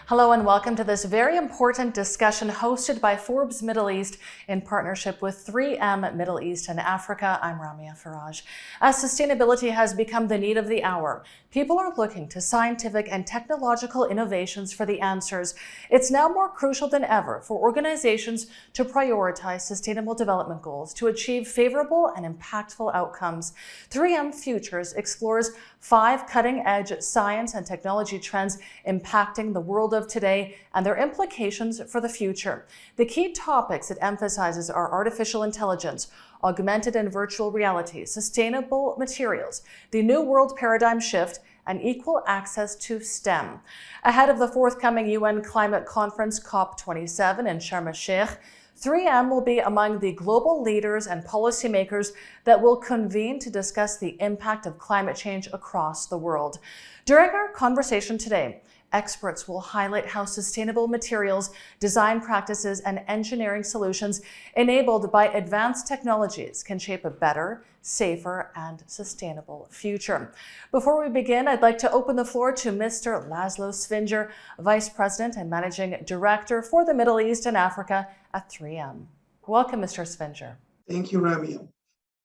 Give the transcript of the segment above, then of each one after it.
Hello and welcome to this very important discussion hosted by Forbes Middle East in partnership with 3M Middle East and Africa. I'm Ramia Faraj. As sustainability has become the need of the hour, people are looking to scientific and technological innovations for the answers. It's now more crucial than ever for organizations to prioritize sustainable development goals to achieve favorable and impactful outcomes. 3M Futures explores 5 cutting-edge science and technology trends impacting the world of today and their implications for the future. The key topics it emphasizes are artificial intelligence, augmented and virtual reality, sustainable materials, the new world paradigm shift, and equal access to STEM. Ahead of the forthcoming UN Climate Conference COP27 in Sharm el-Sheikh, 3M will be among the global leaders and policymakers that will convene to discuss the impact of climate change across the world. During our conversation today, experts will highlight how sustainable materials, design practices, and engineering solutions enabled by advanced technologies can shape a better, safer, and sustainable future. Before we begin, I'd like to open the floor to Mr. Laszlo Svinger, Vice President and Managing Director for the Middle East and Africa at 3M. Welcome, Mr. Svinger. Thank you, Ramia.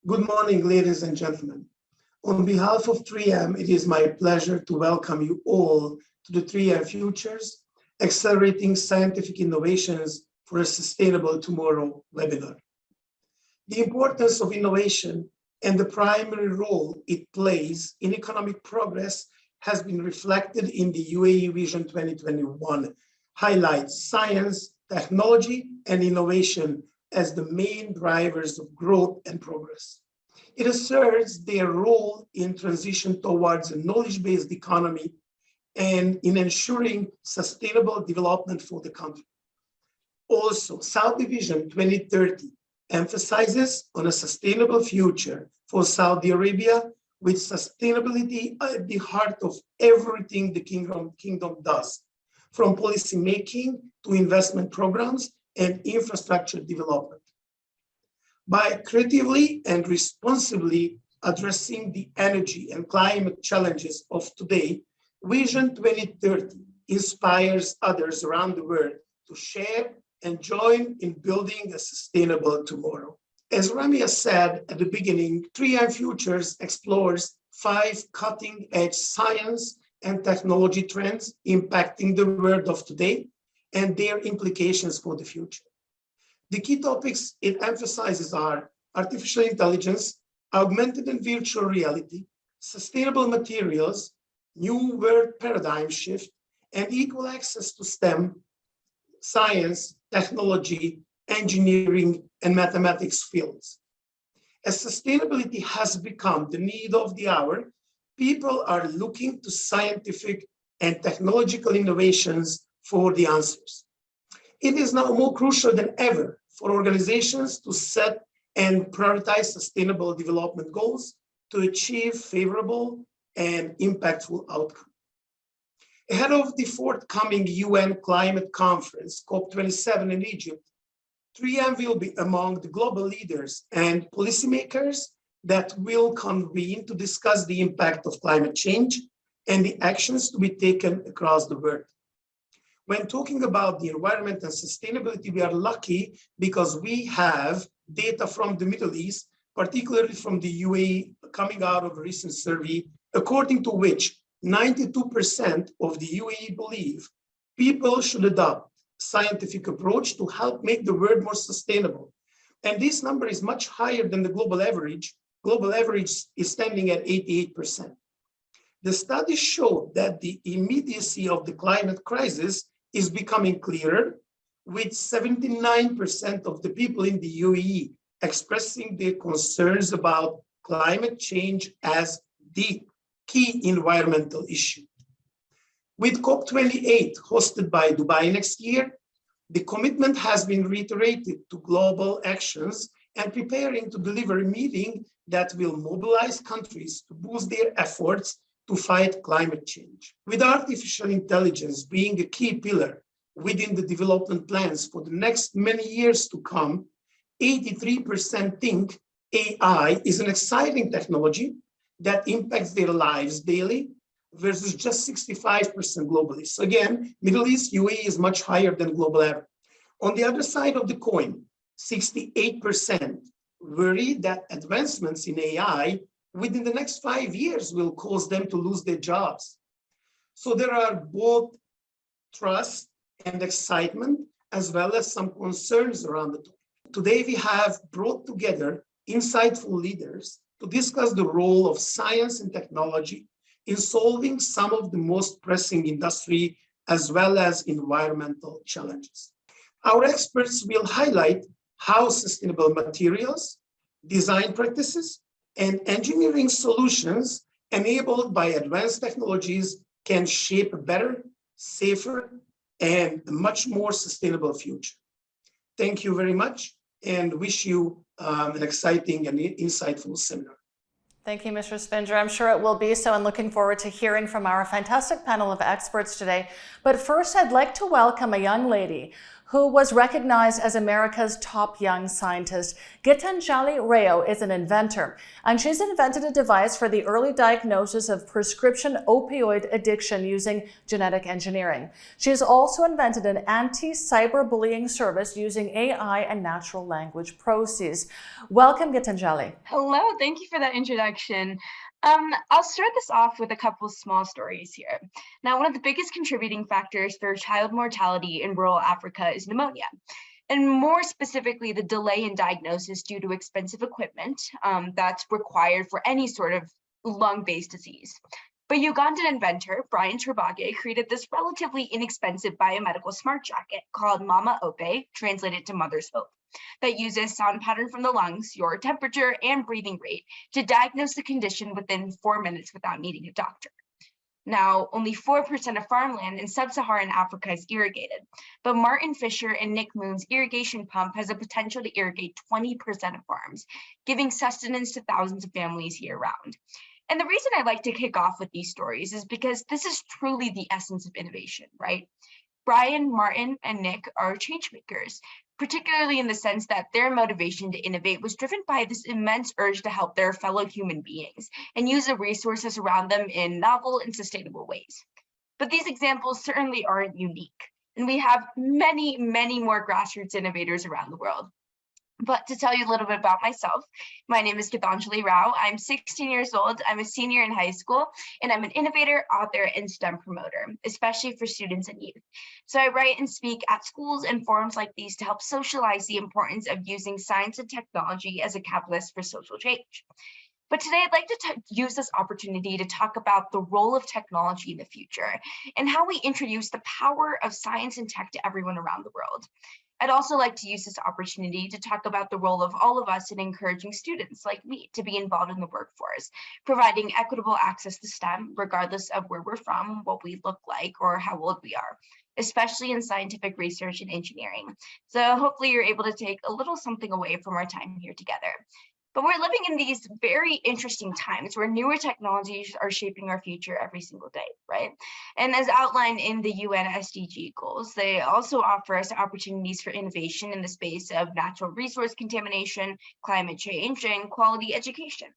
Good morning, ladies and gentlemen. On behalf of 3M, it is my pleasure to welcome you all to the 3M Futures, Accelerating Scientific Innovations for a Sustainable Tomorrow webinar. The importance of innovation and the primary role it plays in economic progress has been reflected in the UAE Vision 2021, highlights science, technology, and innovation as the main drivers of growth and progress. It asserts their role in transition towards a knowledge-based economy and in ensuring sustainable development for the country. Also, Saudi Vision 2030 emphasizes on a sustainable future for Saudi Arabia, with sustainability at the heart of everything the kingdom does, from policy making to investment programs and infrastructure development. By creatively and responsibly addressing the energy and climate challenges of today, Vision 2030 inspires others around the world to share and join in building a sustainable tomorrow. As Ramia said at the beginning, 3M Futures explores 5 cutting-edge science and technology trends impacting the world of today and their implications for the future. The key topics it emphasizes are artificial intelligence, augmented and virtual reality, sustainable materials, new world paradigm shift, and equal access to STEM, science, technology, engineering, and mathematics fields. As sustainability has become the need of the hour, people are looking to scientific and technological innovations for the answers. It is now more crucial than ever for organizations to set and prioritize sustainable development goals to achieve favorable and impactful outcomes. Ahead of the forthcoming UN Climate Conference COP27 in Egypt, 3M will be among the global leaders and policymakers that will convene to discuss the impact of climate change and the actions to be taken across the world. When talking about the environment and sustainability, we are lucky because we have data from the Middle East, particularly from the UAE, coming out of a recent survey, according to which 92% of the UAE believe people should adopt scientific approach to help make the world more sustainable. And this number is much higher than the global average. Global average is standing at 88%. The studies show that the immediacy of the climate crisis is becoming clearer, with 79% of the people in the UAE expressing their concerns about climate change as the key environmental issue. With COP28 hosted by Dubai next year, the commitment has been reiterated to global actions and preparing to deliver a meeting that will mobilize countries to boost their efforts to fight climate change. With artificial intelligence being a key pillar within the development plans for the next many years to come, 83% think AI is an exciting technology that impacts their lives daily, versus just 65% globally. So again, Middle East, UAE is much higher than global average. On the other side of the coin, 68% worry that advancements in AI within the next 5 years will cause them to lose their jobs. So there are both trust and excitement, as well as some concerns around the topic. Today, we have brought together insightful leaders to discuss the role of science and technology in solving some of the most pressing industry as well as environmental challenges. Our experts will highlight how sustainable materials, design practices, and engineering solutions enabled by advanced technologies can shape a better, safer, and a much more sustainable future. Thank you very much and wish you an exciting and insightful seminar. Thank you, Mr. Spinger. I'm sure it will be so, and looking forward to hearing from our fantastic panel of experts today. But first, I'd like to welcome a young lady who was recognized as America's top young scientist. Gitanjali Rao is an inventor, and she's invented a device for the early diagnosis of prescription opioid addiction using genetic engineering. She has also invented an anti-cyberbullying service using AI and natural language processes. Welcome, Gitanjali. Hello, thank you for that introduction. I'll start this off with a couple of small stories here. Now, one of the biggest contributing factors for child mortality in rural Africa is pneumonia, and more specifically, the delay in diagnosis due to expensive equipment that's required for any sort of lung-based disease. But Ugandan inventor Brian Turbage created this relatively inexpensive biomedical smart jacket called Mama Ope, translated to Mother's Hope, that uses sound pattern from the lungs, your temperature, and breathing rate to diagnose the condition within 4 minutes without needing a doctor. Now, only 4% of farmland in sub-Saharan Africa is irrigated, but Martin Fisher and Nick Moon's irrigation pump has a potential to irrigate 20% of farms, giving sustenance to thousands of families year-round. And the reason I like to kick off with these stories is because this is truly the essence of innovation, right? Brian, Martin, and Nick are change makers, particularly in the sense that their motivation to innovate was driven by this immense urge to help their fellow human beings and use the resources around them in novel and sustainable ways. But these examples certainly aren't unique, and we have many, many more grassroots innovators around the world. But to tell you a little bit about myself, my name is Gitanjali Rao. I'm 16 years old. I'm a senior in high school, and I'm an innovator, author, and STEM promoter, especially for students and youth. So I write and speak at schools and forums like these to help socialize the importance of using science and technology as a catalyst for social change. But today I'd like to use this opportunity to talk about the role of technology in the future and how we introduce the power of science and tech to everyone around the world. I'd also like to use this opportunity to talk about the role of all of us in encouraging students like me to be involved in the workforce, providing equitable access to STEM, regardless of where we're from, what we look like, or how old we are, especially in scientific research and engineering. So hopefully you're able to take a little something away from our time here together. But we're living in these very interesting times where newer technologies are shaping our future every single day, right? And as outlined in the UN SDG goals, they also offer us opportunities for innovation in the space of natural resource contamination, climate change, and quality education.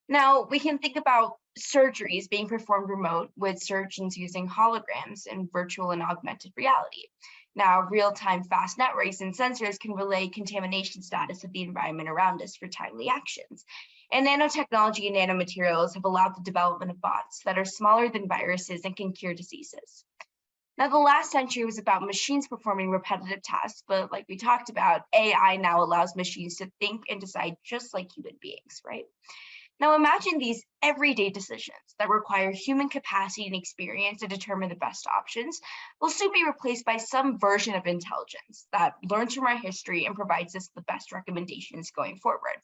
Now, we can think about surgeries being performed remote with surgeons using holograms and virtual and augmented reality. Now, real-time fast networks and sensors can relay contamination status of the environment around us for timely actions. And nanotechnology and nanomaterials have allowed the development of bots that are smaller than viruses and can cure diseases. Now, the last century was about machines performing repetitive tasks, but like we talked about, AI now allows machines to think and decide just like human beings, right? Now imagine these everyday decisions that require human capacity and experience to determine the best options will soon be replaced by some version of intelligence that learns from our history and provides us the best recommendations going forward.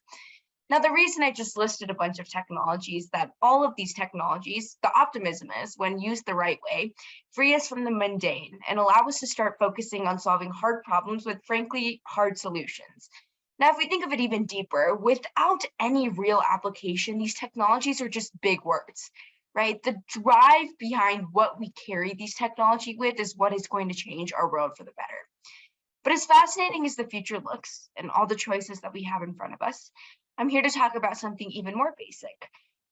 Now, the reason I just listed a bunch of technologies, that all of these technologies, the optimism is, when used the right way, free us from the mundane and allow us to start focusing on solving hard problems with, frankly, hard solutions. Now, if we think of it even deeper, without any real application, these technologies are just big words, right? The drive behind what we carry these technology with is what is going to change our world for the better. But as fascinating as the future looks and all the choices that we have in front of us, I'm here to talk about something even more basic.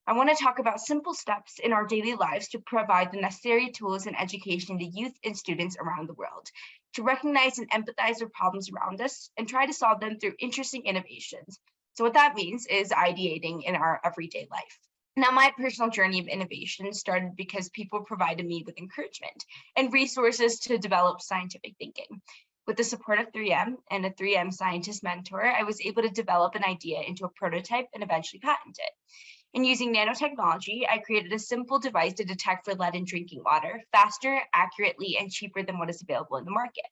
I want to talk about simple steps in our daily lives to provide the necessary tools and education to youth and students around the world, to recognize and empathize with problems around us and try to solve them through interesting innovations. So what that means is ideating in our everyday life. Now, my personal journey of innovation started because people provided me with encouragement and resources to develop scientific thinking. With the support of 3M and a 3M scientist mentor, I was able to develop an idea into a prototype and eventually patent it. And using nanotechnology, I created a simple device to detect for lead in drinking water faster, accurately, and cheaper than what is available in the market.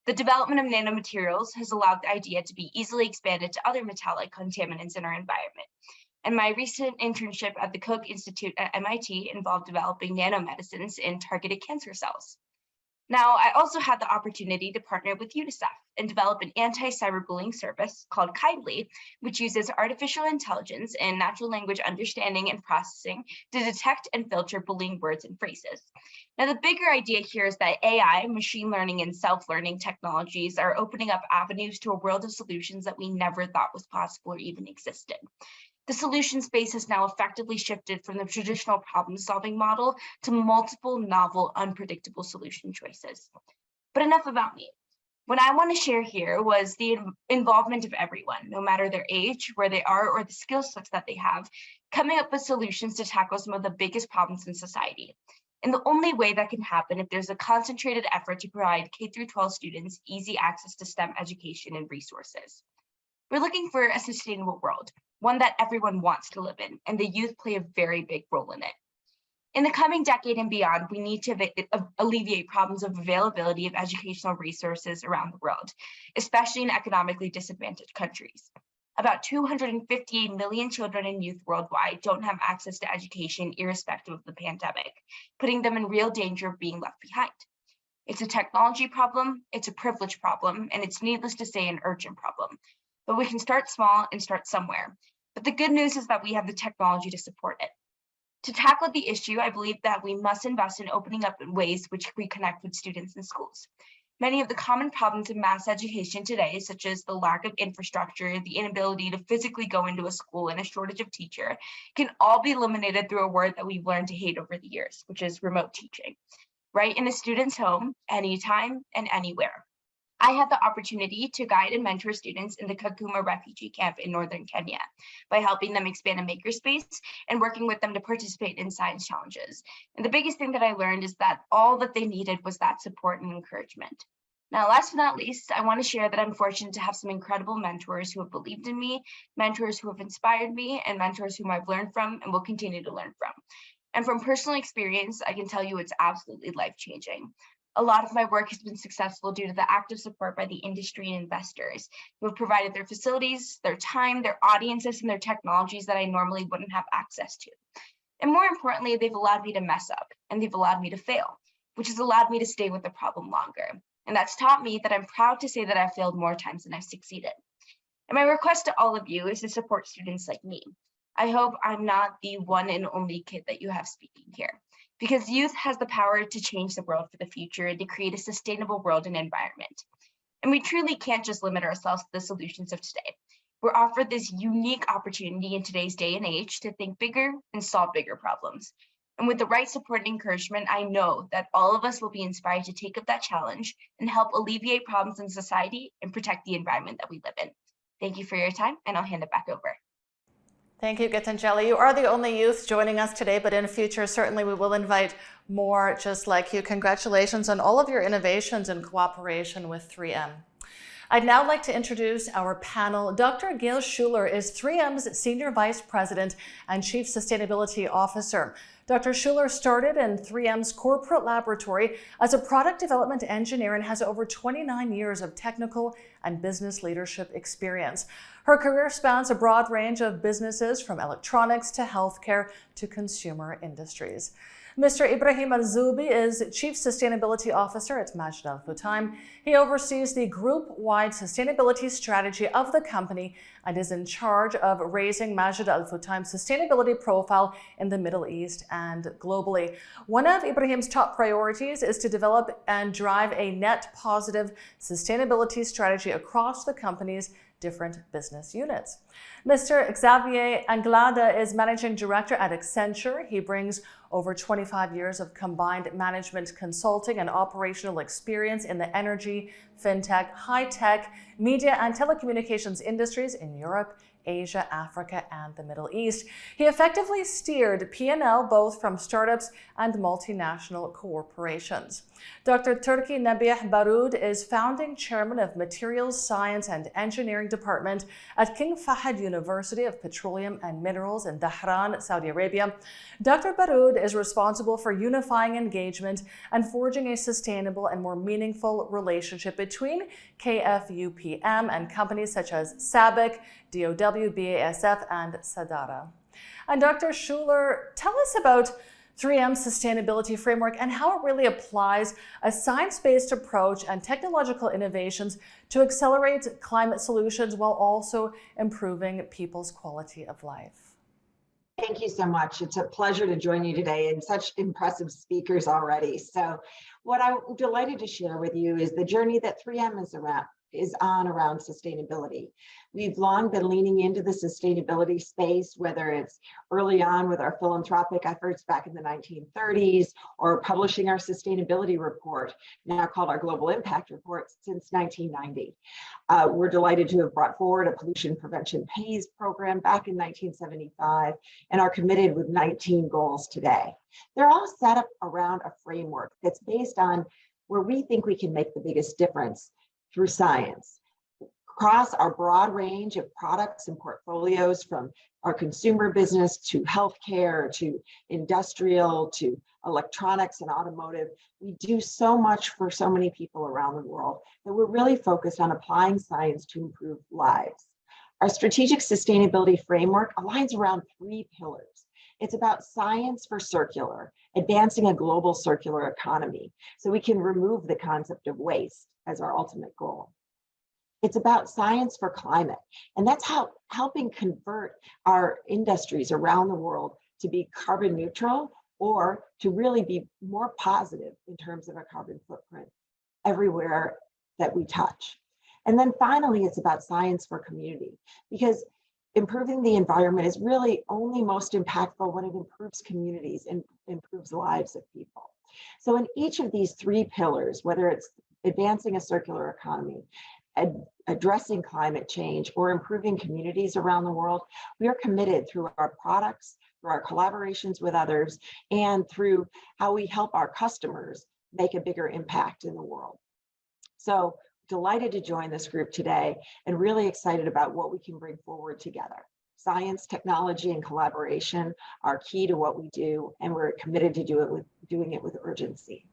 The development of nanomaterials has allowed the idea to be easily expanded to other metallic contaminants in our environment. And my recent internship at the Koch Institute at MIT involved developing nanomedicines in targeted cancer cells. Now, I also had the opportunity to partner with UNICEF and develop an anti-cyberbullying service called Kindly, which uses artificial intelligence and natural language understanding and processing to detect and filter bullying words and phrases. Now, the bigger idea here is that AI, machine learning, and self-learning technologies are opening up avenues to a world of solutions that we never thought was possible or even existed. The solution space has now effectively shifted from the traditional problem-solving model to multiple novel, unpredictable solution choices. But enough about me. What I want to share here was the involvement of everyone, no matter their age, where they are, or the skill sets that they have, coming up with solutions to tackle some of the biggest problems in society. And the only way that can happen if there's a concentrated effort to provide K-12 students easy access to STEM education and resources. We're looking for a sustainable world, one that everyone wants to live in, and the youth play a very big role in it. In the coming decade and beyond, we need to alleviate problems of availability of educational resources around the world, especially in economically disadvantaged countries. About 258 million children and youth worldwide don't have access to education irrespective of the pandemic, putting them in real danger of being left behind. It's a technology problem, it's a privilege problem, and it's needless to say an urgent problem. But we can start small and start somewhere. But the good news is that we have the technology to support it. To tackle the issue, I believe that we must invest in opening up in ways which we connect with students in schools. Many of the common problems in mass education today, such as the lack of infrastructure, the inability to physically go into a school, and a shortage of teacher, can all be eliminated through a word that we've learned to hate over the years, which is remote teaching. Right in a student's home, anytime and anywhere. I had the opportunity to guide and mentor students in the Kakuma refugee camp in northern Kenya by helping them expand a makerspace and working with them to participate in science challenges. And the biggest thing that I learned is that all that they needed was that support and encouragement. Now, last but not least, I want to share that I'm fortunate to have some incredible mentors who have believed in me, mentors who have inspired me, and mentors whom I've learned from and will continue to learn from. And from personal experience, I can tell you it's absolutely life-changing. A lot of my work has been successful due to the active support by the industry and investors who have provided their facilities, their time, their audiences, and their technologies that I normally wouldn't have access to. And more importantly, they've allowed me to mess up and they've allowed me to fail, which has allowed me to stay with the problem longer. And that's taught me that I'm proud to say that I've failed more times than I've succeeded. And my request to all of you is to support students like me. I hope I'm not the one and only kid that you have speaking here, because youth has the power to change the world for the future and to create a sustainable world and environment. And we truly can't just limit ourselves to the solutions of today. We're offered this unique opportunity in today's day and age to think bigger and solve bigger problems. And with the right support and encouragement, I know that all of us will be inspired to take up that challenge and help alleviate problems in society and protect the environment that we live in. Thank you for your time, and I'll hand it back over. Thank you, Gitanjali. You are the only youth joining us today, but in future, certainly we will invite more just like you. Congratulations on all of your innovations in cooperation with 3M. I'd now like to introduce our panel. Dr. Gail Schuller is 3M's Senior Vice President and Chief Sustainability Officer. Dr. Schuller started in 3M's corporate laboratory as a product development engineer and has over 29 years of technical and business leadership experience. Her career spans a broad range of businesses from electronics to healthcare to consumer industries. Mr. Ibrahim Al-Zubi is Chief Sustainability Officer at Majid Al Futtaim. He oversees the group-wide sustainability strategy of the company and is in charge of raising Majid Al Futtaim's sustainability profile in the Middle East and globally. One of Ibrahim's top priorities is to develop and drive a net positive sustainability strategy across the company's different business units. Mr. Xavier Anglada is Managing Director at Accenture. He brings over 25 years of combined management consulting and operational experience in the energy, fintech, high-tech, media and telecommunications industries in Europe, Asia, Africa, and the Middle East. He effectively steered P&L both from startups and multinational corporations. Dr. Turki Nabih Baroud is founding chairman of Materials Science and Engineering Department at King Fahd University of Petroleum and Minerals in Dhahran, Saudi Arabia. Dr. Baroud is responsible for unifying engagement and forging a sustainable and more meaningful relationship between KFUPM and companies such as SABIC, DOW, BASF, and Sadara. And Dr. Schuller, tell us about 3M's sustainability framework and how it really applies a science-based approach and technological innovations to accelerate climate solutions while also improving people's quality of life. Thank you so much. It's a pleasure to join you today, and such impressive speakers already. So what I'm delighted to share with you is the journey that 3M is on around sustainability. We've long been leaning into the sustainability space, whether it's early on with our philanthropic efforts back in the 1930s, or publishing our sustainability report, now called our Global Impact Report, since 1990. We're delighted to have brought forward a pollution prevention pays program back in 1975 and are committed with 19 goals today. They're all set up around a framework that's based on where we think we can make the biggest difference through science. Across our broad range of products and portfolios, from our consumer business to healthcare, to industrial, to electronics and automotive, we do so much for so many people around the world that we're really focused on applying science to improve lives. Our strategic sustainability framework aligns around 3 pillars. It's about science for circular, advancing a global circular economy so we can remove the concept of waste as our ultimate goal. It's about science for climate, and that's how helping convert our industries around the world to be carbon neutral, or to really be more positive in terms of our carbon footprint everywhere that we touch. And then finally, it's about science for community, because improving the environment is really only most impactful when it improves communities and improves the lives of people. So in each of these 3 pillars, whether it's advancing a circular economy, addressing climate change, or improving communities around the world, we are committed through our products, through our collaborations with others, and through how we help our customers make a bigger impact in the world. So delighted to join this group today and really excited about what we can bring forward together. Science, technology, and collaboration are key to what we do, and we're committed to doing it with urgency.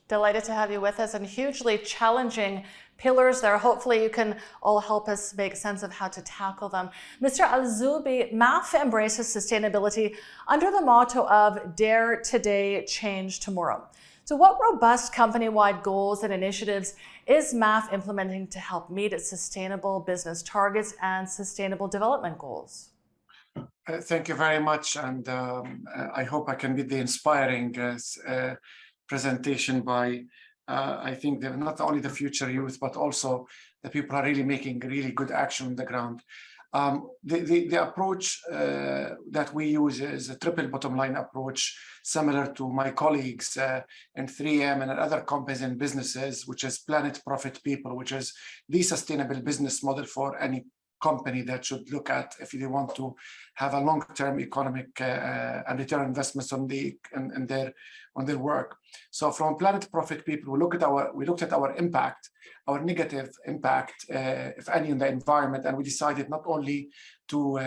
Delighted to have you with us, and hugely challenging pillars there. Hopefully you can all help us make sense of how to tackle them. Mr. Al-Zubi, MAF embraces sustainability under the motto of Dare Today, Change Tomorrow. So what robust company-wide goals and initiatives is MAF implementing to help meet its sustainable business targets and sustainable development goals? Thank you very much, and I hope I can be the inspiring presentation by, I think, not only the future youth, but also the people are really making really good action on the ground. The approach that we use is a triple bottom line approach, similar to my colleagues in 3M and other companies and businesses, which is planet, profit, people, which is the sustainable business model for any company that should look at if they want to have a long-term economic and return on investments on their work. So from planet, profit, people, we looked at our impact, our negative impact, if any, in the environment, and we decided not only to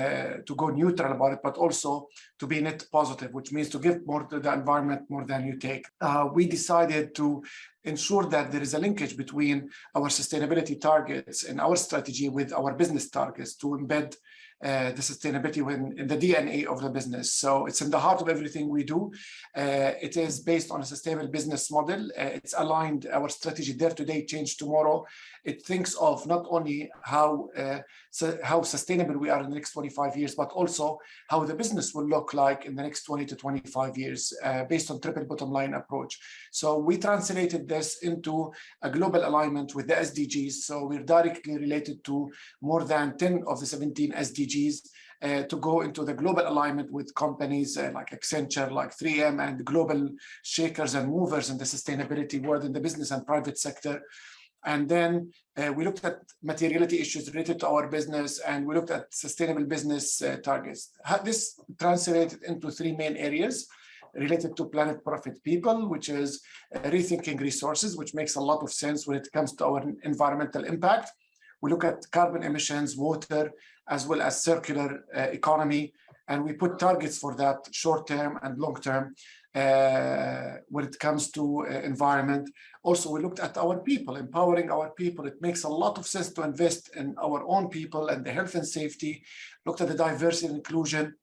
go neutral about it, but also to be net positive, which means to give more to the environment more than you take. We decided to ensure that there is a linkage between our sustainability targets and our strategy with our business targets, to embed the sustainability in the DNA of the business. So it's in the heart of everything we do. It is based on a sustainable business model. It's aligned our strategy Dare Today, Change Tomorrow. It thinks of not only how sustainable we are in the next 25 years, but also how the business will look like in the next 20 to 25 years based on triple bottom line approach. So we translated this into a global alignment with the SDGs. So we're directly related to more than 10 of the 17 SDGs to go into the global alignment with companies like Accenture, like 3M, and global shakers and movers in the sustainability world in the business and private sector. And then we looked at materiality issues related to our business, and we looked at sustainable business targets. This translated into three main areas related to planet, profit, people, which is rethinking resources, which makes a lot of sense when it comes to our environmental impact. We look at carbon emissions, water, as well as circular economy, and we put targets for that short-term and long-term when it comes to environment. Also, we looked at our people, empowering our people. It makes a lot of sense to invest in our own people and the health and safety. Looked at the diversity and inclusion,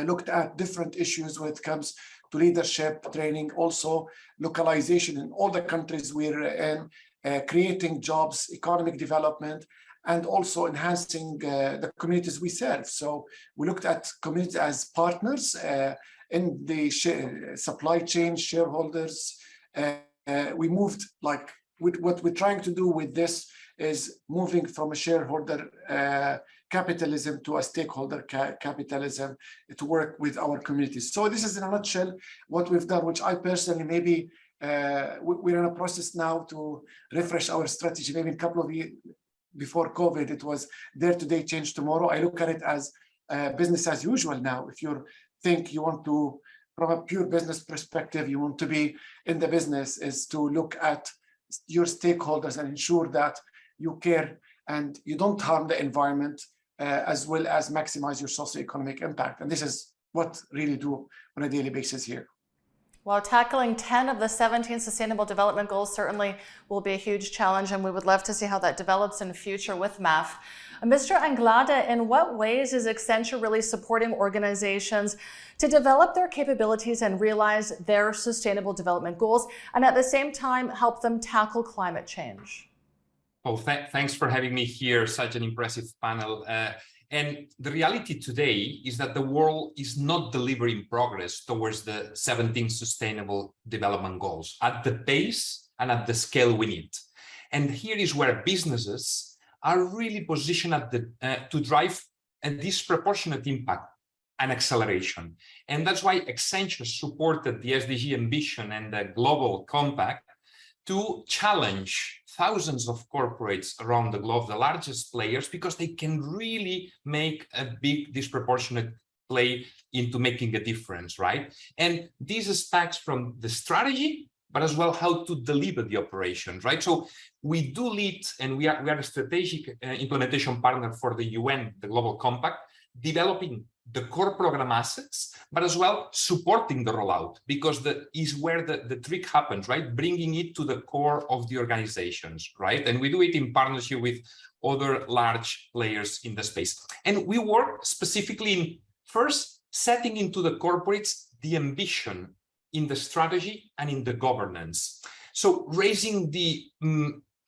looked at different issues when it comes to leadership, training, also localization in all the countries we're in, creating jobs, economic development, and also enhancing the communities we serve. So we looked at communities as partners in the supply chain, shareholders. We moved, like what we're trying to do with this is moving from a shareholder capitalism to a stakeholder capitalism to work with our communities. So this is in a nutshell what we've done, which I personally maybe we're in a process now to refresh our strategy. Maybe a couple of years before COVID, it was Dare Today, Change Tomorrow. I look at it as business as usual now. If you think you want to, from a pure business perspective, you want to be in the business, is to look at your stakeholders and ensure that you care and you don't harm the environment, as well as maximize your socioeconomic impact. And this is what really do on a daily basis here. Well, tackling 10 of the 17 Sustainable Development Goals certainly will be a huge challenge, and we would love to see how that develops in the future with MAF. Mr. Anglada, in what ways is Accenture really supporting organizations to develop their capabilities and realize their Sustainable Development Goals, and at the same time help them tackle climate change? Well, thanks for having me here, such an impressive panel. And the reality today is that the world is not delivering progress towards the 17 Sustainable Development Goals at the pace and at the scale we need. And here is where businesses are really positioned at to drive a disproportionate impact and acceleration. And that's why Accenture supported the SDG ambition and the Global Compact to challenge thousands of corporates around the globe, the largest players, because they can really make a big disproportionate play into making a difference, right? And this aspects from the strategy, but as well how to deliver the operations, right? So we do lead, and we are a strategic implementation partner for the UN, the Global Compact, developing the core program assets, but as well supporting the rollout, because that is where the trick happens, right? Bringing it to the core of the organizations, right? And we do it in partnership with other large players in the space. And we work specifically in first setting into the corporates the ambition in the strategy and in the governance. So raising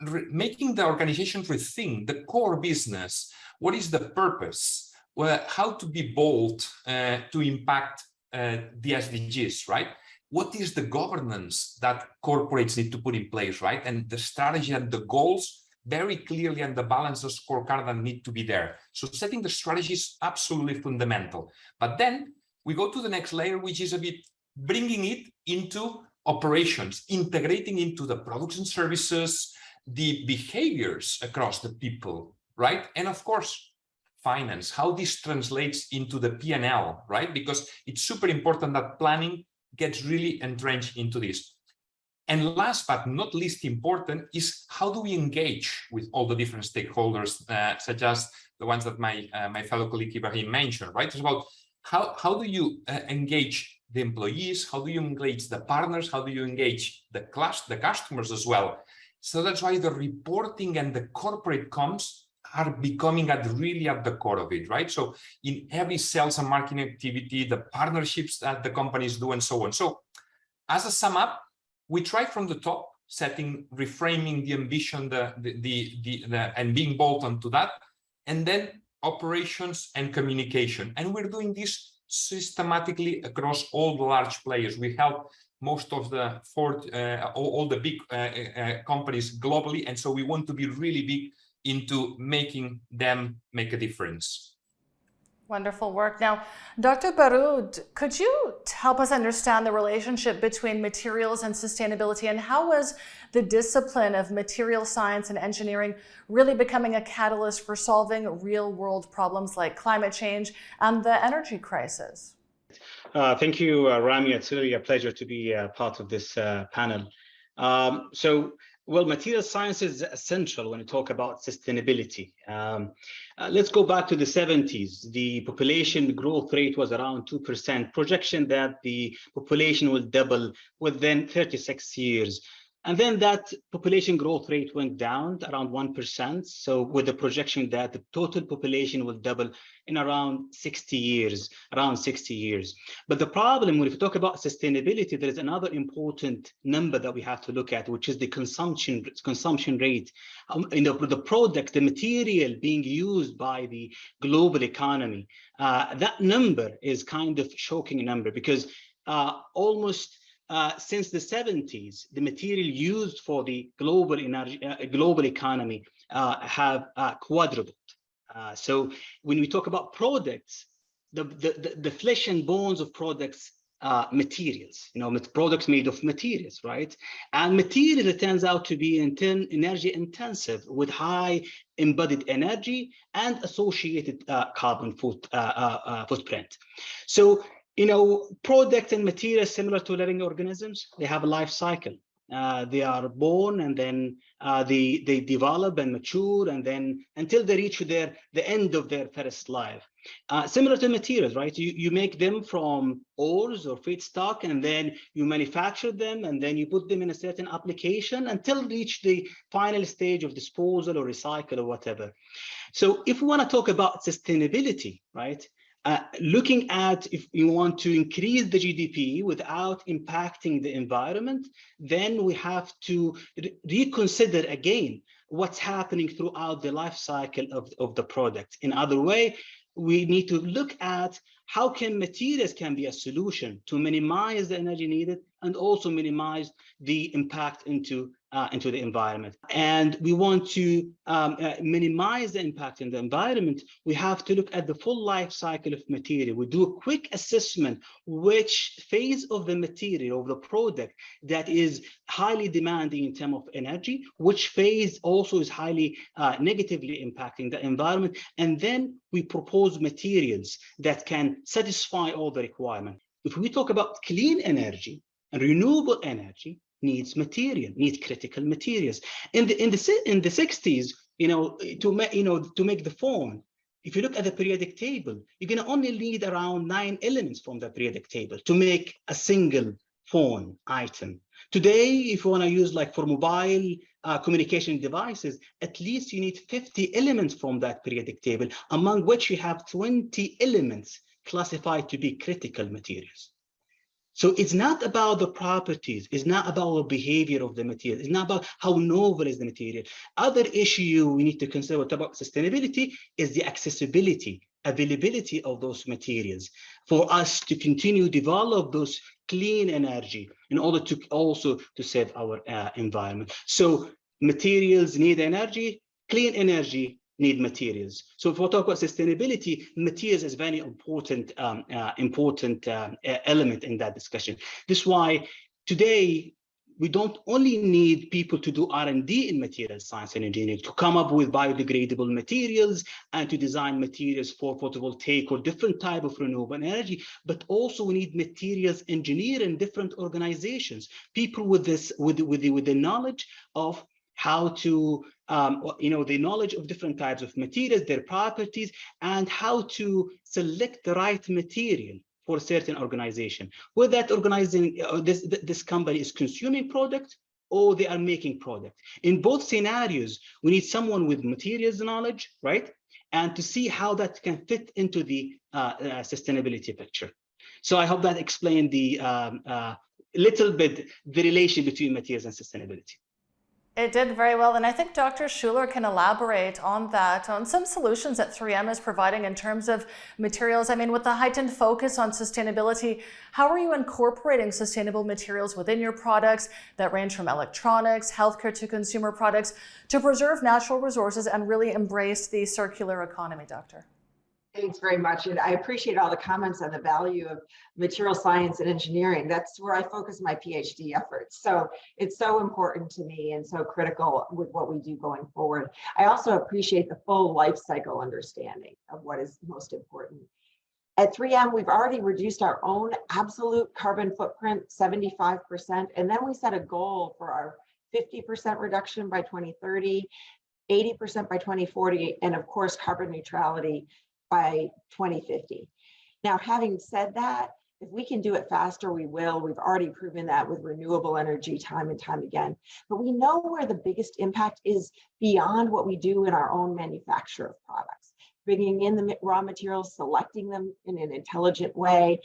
making the organization rethink the core business. What is the purpose? Well, how to be bold to impact the SDGs, right? What is the governance that corporates need to put in place, right? And the strategy and the goals very clearly, and the balance of scorecard that need to be there. So setting the strategy is absolutely fundamental. But then we go to the next layer, which is a bit bringing it into operations, integrating into the products and services, the behaviors across the people, right? And of course, finance, how this translates into the P&L, right? Because it's super important that planning gets really entrenched into this. And last but not least important is how do we engage with all the different stakeholders, such as the ones that my fellow colleague Ibrahim mentioned, right? It's about how do you engage the employees, how do you engage the partners, how do you engage the customers as well. So that's why the reporting and the corporate comms are becoming really at the core of it, right? So in every sales and marketing activity, the partnerships that the companies do and so on. So as a sum up, we try from the top, reframing the ambition, and being bold onto that, and then operations and communication. And we're doing this systematically across all the large players. We help most of the all the big companies globally, and so we want to be really big into making them make a difference. Wonderful work. Now, Dr. Baroud, could you help us understand the relationship between materials and sustainability, and how was the discipline of material science and engineering really becoming a catalyst for solving real-world problems like climate change and the energy crisis? Thank you, Rami. It's really a pleasure to be part of this panel. Well, material science is essential when you talk about sustainability. Let's go back to the 70s. The population growth rate was around 2%. Projection that the population will double within 36 years. And then that population growth rate went down to around 1%. So with the projection that the total population will double in around 60 years, But the problem, when we talk about sustainability, there is another important number that we have to look at, which is the consumption rate. The product, the material being used by the global economy. That number is kind of shocking number, because almost since the 70s, the material used for the global economy have quadrupled. So when we talk about products, the flesh and bones of products, materials, products made of materials, right? And material, it turns out to be energy intensive, with high embodied energy and associated carbon footprint. So product and material similar to living organisms, they have a life cycle. They are born, and then they develop and mature, and then until they reach the end of their first life. Similar to materials, right? You make them from ores or feedstock, and then you manufacture them, and then you put them in a certain application until reach the final stage of disposal or recycle or whatever. So if we want to talk about sustainability, right? Looking at if you want to increase the GDP without impacting the environment, then we have to reconsider again what's happening throughout the life cycle of the product. In other way, we need to look at how materials can be a solution to minimize the energy needed and also minimize the impact into the environment. And we want to minimize the impact in the environment. We have to look at the full life cycle of material. We do a quick assessment which phase of the material, of the product, that is highly demanding in terms of energy, which phase also is highly negatively impacting the environment. And then we propose materials that can satisfy all the requirements. If we talk about clean energy and renewable energy, needs critical materials. In the 60s, to make the phone, if you look at the periodic table, you're going to only need around 9 elements from the periodic table to make a single phone item. Today, if you want to use like for mobile communication devices, at least you need 50 elements from that periodic table, among which you have 20 elements classified to be critical materials. So it's not about the properties, it's not about the behavior of the material, it's not about how novel is the material. Other issue we need to consider about sustainability is the accessibility, availability of those materials for us to continue develop those clean energy in order to also to save our environment. So materials need energy, clean energy need materials. So if we talk about sustainability, materials is very important element in that discussion. This is why today we don't only need people to do R&D in material science and engineering to come up with biodegradable materials and to design materials for photovoltaic or different type of renewable energy, but also we need materials engineer in different organizations, people with the knowledge of how to, the knowledge of different types of materials, their properties, and how to select the right material for a certain organization. Whether that organization, this company is consuming product or they are making product. In both scenarios, we need someone with materials knowledge, right? And to see how that can fit into the sustainability picture. So I hope that explained the little bit the relation between materials and sustainability. It did very well, and I think Dr. Schuller can elaborate on that, on some solutions that 3M is providing in terms of materials. I mean, with the heightened focus on sustainability, how are you incorporating sustainable materials within your products that range from electronics, healthcare to consumer products to preserve natural resources and really embrace the circular economy, Doctor? Thanks very much. And I appreciate all the comments on the value of material science and engineering. That's where I focus my PhD efforts. So it's so important to me and so critical with what we do going forward. I also appreciate the full life cycle understanding of what is most important. At 3M, we've already reduced our own absolute carbon footprint 75%. And then we set a goal for our 50% reduction by 2030, 80% by 2040, and of course, carbon neutrality by 2050. Now, having said that, if we can do it faster, we will. We've already proven that with renewable energy time and time again. But we know where the biggest impact is beyond what we do in our own manufacture of products. Bringing in the raw materials, selecting them in an intelligent way,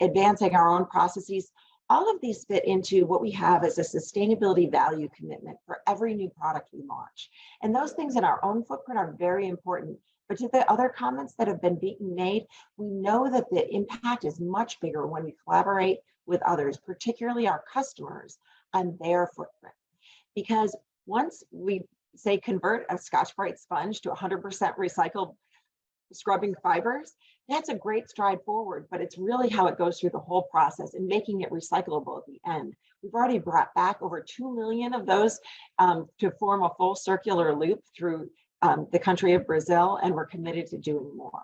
advancing our own processes. All of these fit into what we have as a sustainability value commitment for every new product we launch. And those things in our own footprint are very important. But to the other comments that have been being made, we know that the impact is much bigger when we collaborate with others, particularly our customers, on their footprint. Because once we say convert a Scotch-Brite sponge to 100% recycled scrubbing fibers, that's a great stride forward, but it's really how it goes through the whole process and making it recyclable at the end. We've already brought back over 2 million of those to form a full circular loop through the country of Brazil, and we're committed to doing more.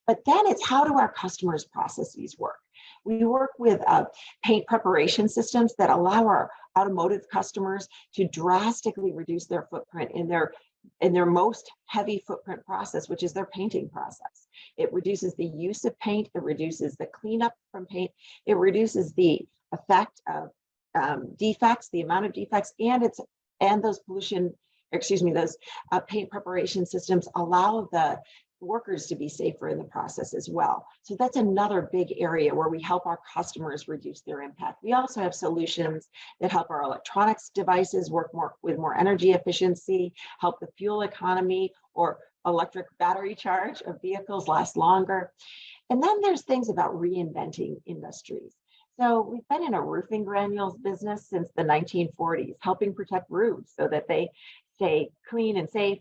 But then it's how do our customers' processes work? We work with paint preparation systems that allow our automotive customers to drastically reduce their footprint in their most heavy footprint process, which is their painting process. It reduces the use of paint, it reduces the cleanup from paint, it reduces the effect of defects, the amount of defects, and those paint preparation systems allow the workers to be safer in the process as well. So that's another big area where we help our customers reduce their impact. We also have solutions that help our electronics devices work with more energy efficiency, help the fuel economy or electric battery charge of vehicles last longer. And then there's things about reinventing industries. So we've been in a roofing granules business since the 1940s, helping protect roofs so that they stay clean and safe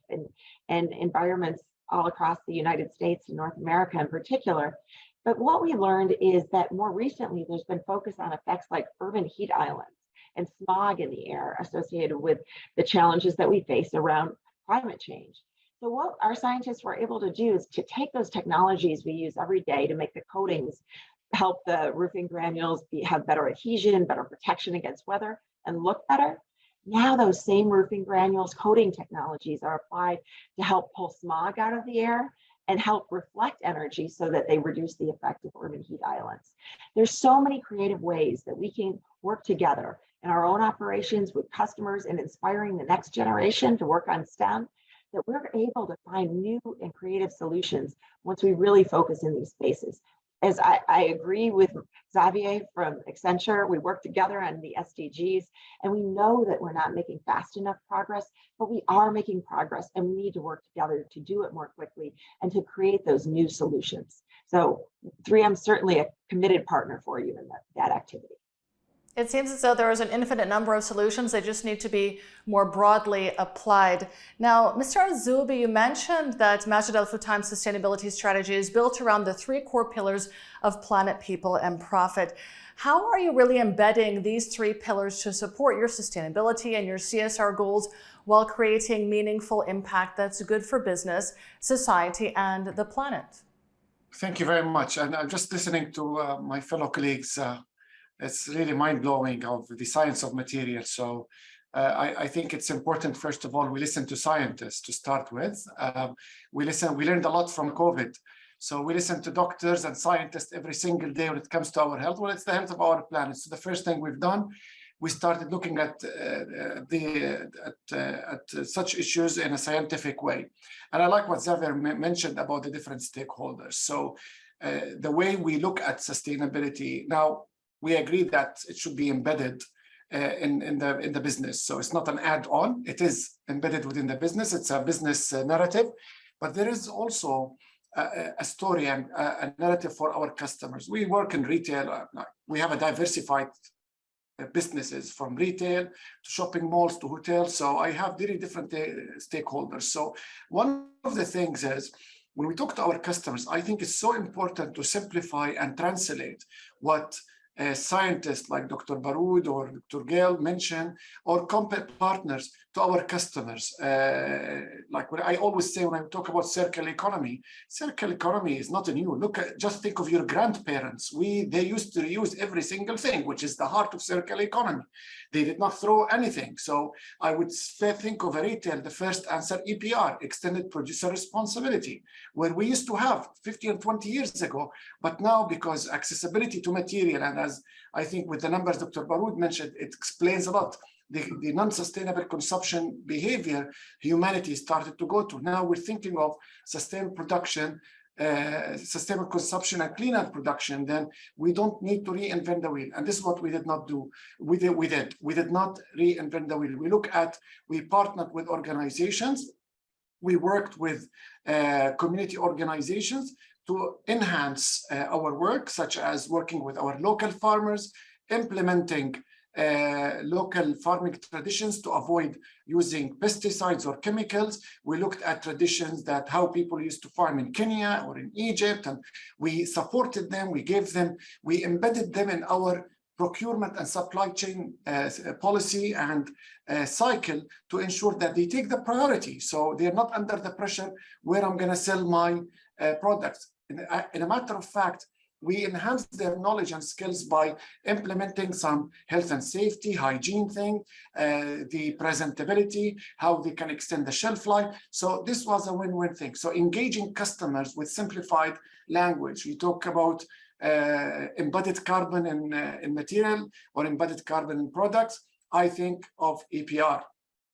and environments all across the United States and North America in particular. But what we learned is that more recently, there's been focus on effects like urban heat islands and smog in the air associated with the challenges that we face around climate change. So what our scientists were able to do is to take those technologies we use every day to make the coatings help the roofing granules have better adhesion, better protection against weather, and look better. Now those same roofing granules coating technologies are applied to help pull smog out of the air and help reflect energy so that they reduce the effect of urban heat islands. There's so many creative ways that we can work together in our own operations with customers and inspiring the next generation to work on STEM, that we're able to find new and creative solutions once we really focus in these spaces. As I agree with Xavier from Accenture, we work together on the SDGs, and we know that we're not making fast enough progress, but we are making progress, and we need to work together to do it more quickly and to create those new solutions. So 3M is certainly a committed partner for you in that activity. It seems as though there is an infinite number of solutions. They just need to be more broadly applied. Now, Mr. Azzoubi, you mentioned that Majid Al Futtaim's sustainability strategy is built around the 3 core pillars of planet, people, and profit. How are you really embedding these 3 pillars to support your sustainability and your CSR goals while creating meaningful impact that's good for business, society, and the planet? Thank you very much. And I'm just listening to my fellow colleagues. It's really mind-blowing of the science of materials. So I think it's important, first of all, we listen to scientists to start with. We learned a lot from COVID. So we listen to doctors and scientists every single day when it comes to our health. Well, it's the health of our planet. So the first thing we've done we started looking at such issues in a scientific way. And I like what Xavier mentioned about the different stakeholders. So the way we look at sustainability now, we agree that it should be embedded in the business. So it's not an add-on; it is embedded within the business. It's a business narrative, but there is also a story and a narrative for our customers. We work in retail. We have a diversified businesses, from retail to shopping malls to hotels. So I have very different stakeholders. So one of the things is, when we talk to our customers, I think it's so important to simplify and translate what scientists like Dr. Baroud or Dr. Gail mentioned, or partners to our customers. Like what I always say when I talk about circular economy is not new. Look at, just think of your grandparents. They used to reuse every single thing, which is the heart of circular economy. They did not throw anything. So I would think of a retail, the first answer, EPR, extended producer responsibility, where we used to have 15 and 20 years ago, but now because accessibility to material, and as I think with the numbers Dr. Baroud mentioned, it explains a lot. The non-sustainable consumption behavior humanity started to go to. Now we're thinking of sustainable production, sustainable consumption and cleaner production. Then we don't need to reinvent the wheel. And this is what we did not do. We did not reinvent the wheel. We partnered with organizations. We worked with community organizations to enhance our work, such as working with our local farmers, implementing local farming traditions to avoid using pesticides or chemicals. We looked at traditions that how people used to farm in Kenya or in Egypt, and we supported them, we embedded them in our procurement and supply chain policy and cycle to ensure that they take the priority. So they're not under the pressure where I'm gonna sell my products. In a matter of fact, we enhance their knowledge and skills by implementing some health and safety, hygiene thing, the presentability, how they can extend the shelf life. So this was a win-win thing. So engaging customers with simplified language. We talk about embedded carbon in material or embedded carbon in products. I think of EPR.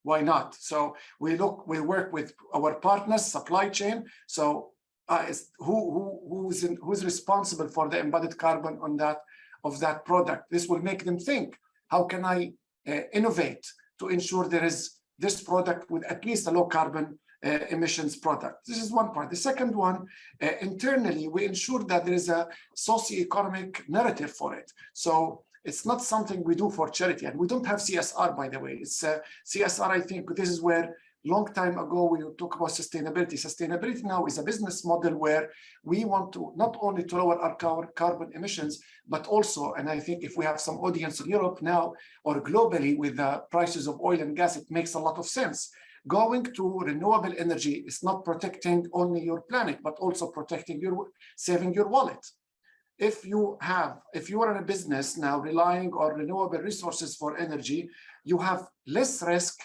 Why not? So we work with our partners, supply chain. So who's responsible for the embedded carbon on that product? This will make them think, how can I innovate to ensure there is this product with at least a low carbon emissions product? This is one part. The second one, internally, we ensure that there is a socio-economic narrative for it. So it's not something we do for charity, and we don't have CSR, by the way. It's CSR, I think this is where long time ago, we talk about sustainability. Sustainability now is a business model where we want to not only to lower our carbon emissions, but also, and I think if we have some audience in Europe now or globally with the prices of oil and gas, it makes a lot of sense. Going to renewable energy is not protecting only your planet, but also saving your wallet. If you are in a business now relying on renewable resources for energy, you have less risk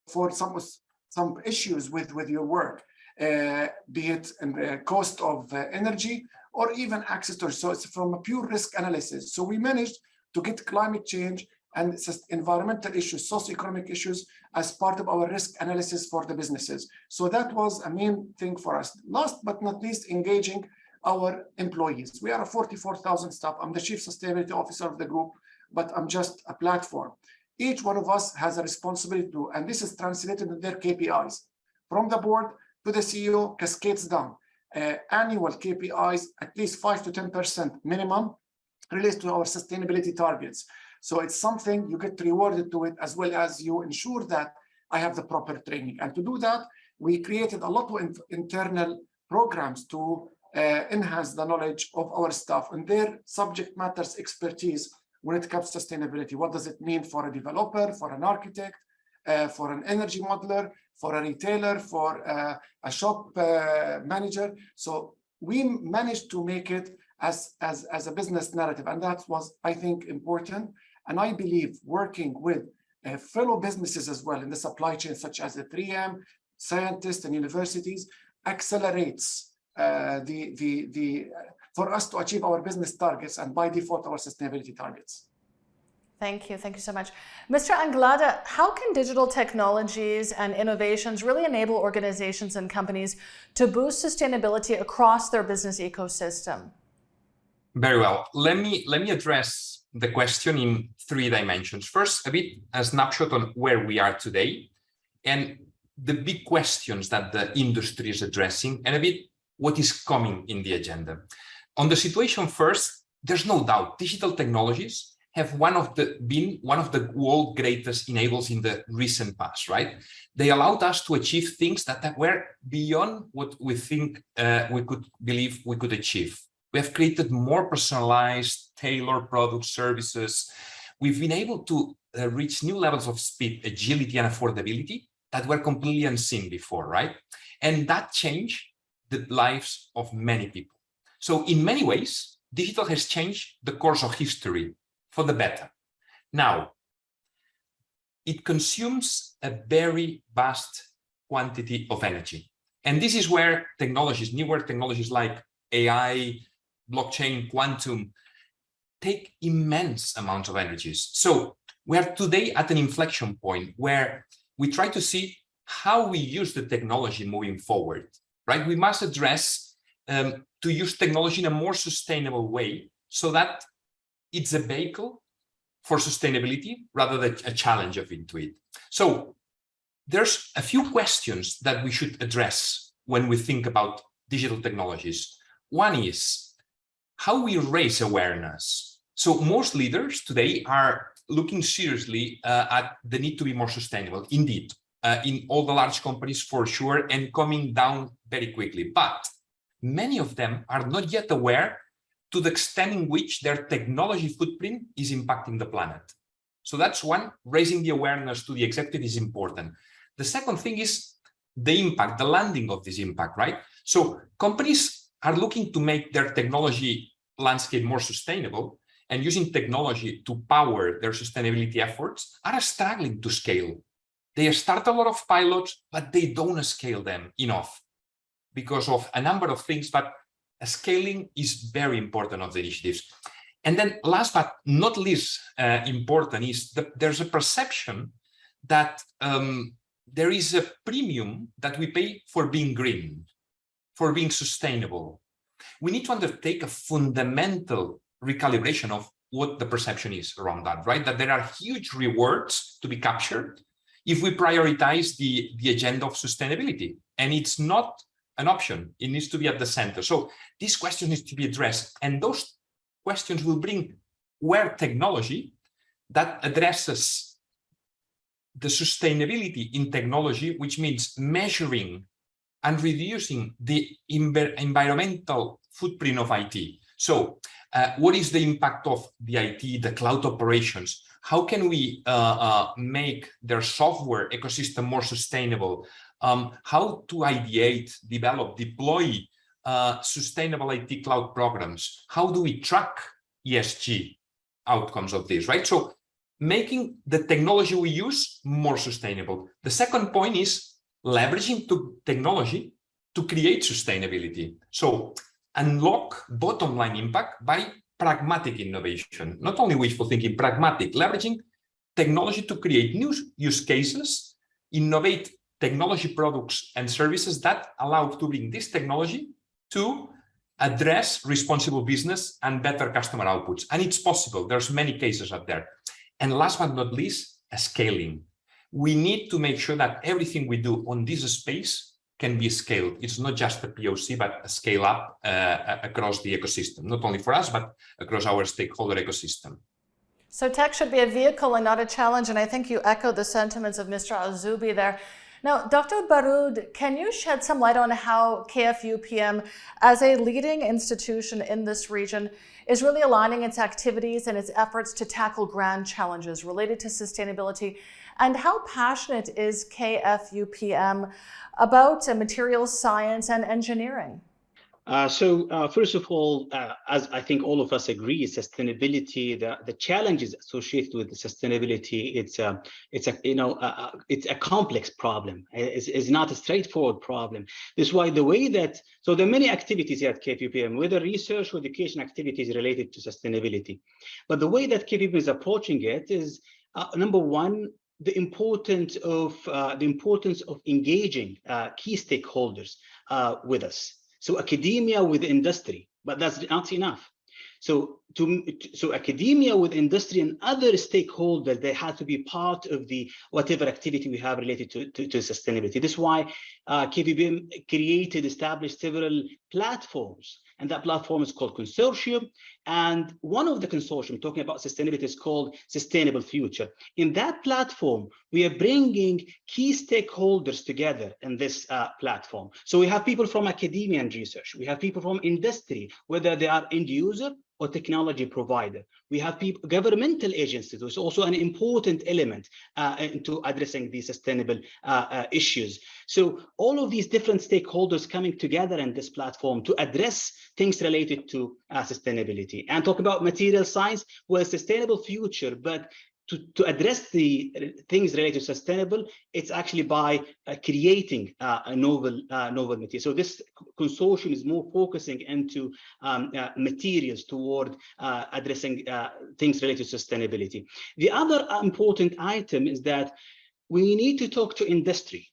for some issues with your work, be it in cost of energy or even access to. So it's from a pure risk analysis. So we managed to get climate change and environmental issues, socioeconomic issues as part of our risk analysis for the businesses. So that was a main thing for us. Last but not least, engaging our employees. We are a 44,000 staff. I'm the Chief Sustainability Officer of the group, but I'm just a platform. Each one of us has a responsibility to, and this is translated in their KPIs. From the board to the CEO, cascades down. Annual KPIs, at least 5 to 10% minimum, relates to our sustainability targets. So it's something you get rewarded to it, as well as you ensure that I have the proper training. And to do that, we created a lot of internal programs to enhance the knowledge of our staff and their subject matters expertise when it comes to sustainability. What does it mean for a developer, for an architect, for an energy modeler, for a retailer, for a shop manager? So we managed to make it as a business narrative, and that was, I think, important. And I believe working with fellow businesses as well in the supply chain, such as the 3M, scientists and universities, accelerates the for us to achieve our business targets and by default our sustainability targets. Thank you so much. Mr. Anglada, how can digital technologies and innovations really enable organizations and companies to boost sustainability across their business ecosystem? Very well. Let me address the question in 3 dimensions. First, a bit a snapshot on where we are today and the big questions that the industry is addressing, and a bit what is coming in the agenda. On the situation first, there's no doubt digital technologies have been one of the world's greatest enablers in the recent past, right? They allowed us to achieve things that were beyond what we think we could believe we could achieve. We have created more personalized, tailored products, services. We've been able to reach new levels of speed, agility, and affordability that were completely unseen before, right? And that changed the lives of many people. So in many ways, digital has changed the course of history for the better. Now, it consumes a very vast quantity of energy. And this is where technologies, newer technologies like AI, blockchain, quantum, take immense amounts of energies. So we are today at an inflection point where we try to see how we use the technology moving forward, right? We must address to use technology in a more sustainable way so that it's a vehicle for sustainability rather than a challenge of into it. So there's a few questions that we should address when we think about digital technologies. One is how we raise awareness. So most leaders today are looking seriously at the need to be more sustainable, indeed, in all the large companies for sure, and coming down very quickly. But many of them are not yet aware to the extent in which their technology footprint is impacting the planet. So that's one, raising the awareness to the executive is important. The second thing is the impact, the landing of this impact, right? So companies are looking to make their technology landscape more sustainable, and using technology to power their sustainability efforts are struggling to scale. They start a lot of pilots, but they don't scale them enough because of a number of things, but scaling is very important of the initiatives. And then last but not least important is that there's a perception that there is a premium that we pay for being green, for being sustainable. We need to undertake a fundamental recalibration of what the perception is around that, right? That there are huge rewards to be captured if we prioritize the agenda of sustainability. And it's not an option. It needs to be at the center. So this question needs to be addressed. And those questions will bring where technology that addresses the sustainability in technology, which means measuring and reducing the environmental footprint of IT. So what is the impact of the IT, the cloud operations? How can we make their software ecosystem more sustainable? How to ideate, develop, deploy sustainable IT cloud programs? How do we track ESG outcomes of this, right? So making the technology we use more sustainable. The second point is leveraging technology to create sustainability. So unlock bottom line impact by pragmatic innovation, not only wishful thinking, pragmatic, leveraging technology to create new use cases, innovate technology products and services that allow to bring this technology to address responsible business and better customer outputs. And it's possible. There's many cases out there. And last but not least, scaling. We need to make sure that everything we do on this space can be scaled. It's not just a POC, but a scale up across the ecosystem, not only for us, but across our stakeholder ecosystem. So tech should be a vehicle and not a challenge. And I think you echo the sentiments of Mr. Azzoubi there. Now, Dr. Baroud, can you shed some light on how KFUPM, as a leading institution in this region, is really aligning its activities and its efforts to tackle grand challenges related to sustainability? And how passionate is KFUPM about materials science and engineering? First of all, as I think all of us agree, sustainability, the challenges associated with sustainability, it's a complex problem. It's not a straightforward problem. This is why the way that, so there are many activities at KPPM, whether research or education activities related to sustainability. But the way that KPPM is approaching it is, number one, the importance of engaging key stakeholders with us. So academia with industry, but that's not enough. So academia with industry and other stakeholders, they have to be part of the whatever activity we have related to sustainability. This is why KPPM established several platforms, and that platform is called consortium. And one of the consortium talking about sustainability is called Sustainable Future. In that platform, we are bringing key stakeholders together in this platform. So we have people from academia and research. We have people from industry, whether they are end user or technology provider. We have people, governmental agencies, which is also an important element into addressing these sustainable issues. So all of these different stakeholders coming together in this platform to address things related to sustainability. And talk about material science, well, sustainable future, but to address the things related to sustainable, it's actually by creating a novel material. So this consortium is more focusing into materials toward addressing things related to sustainability. The other important item is that we need to talk to industry.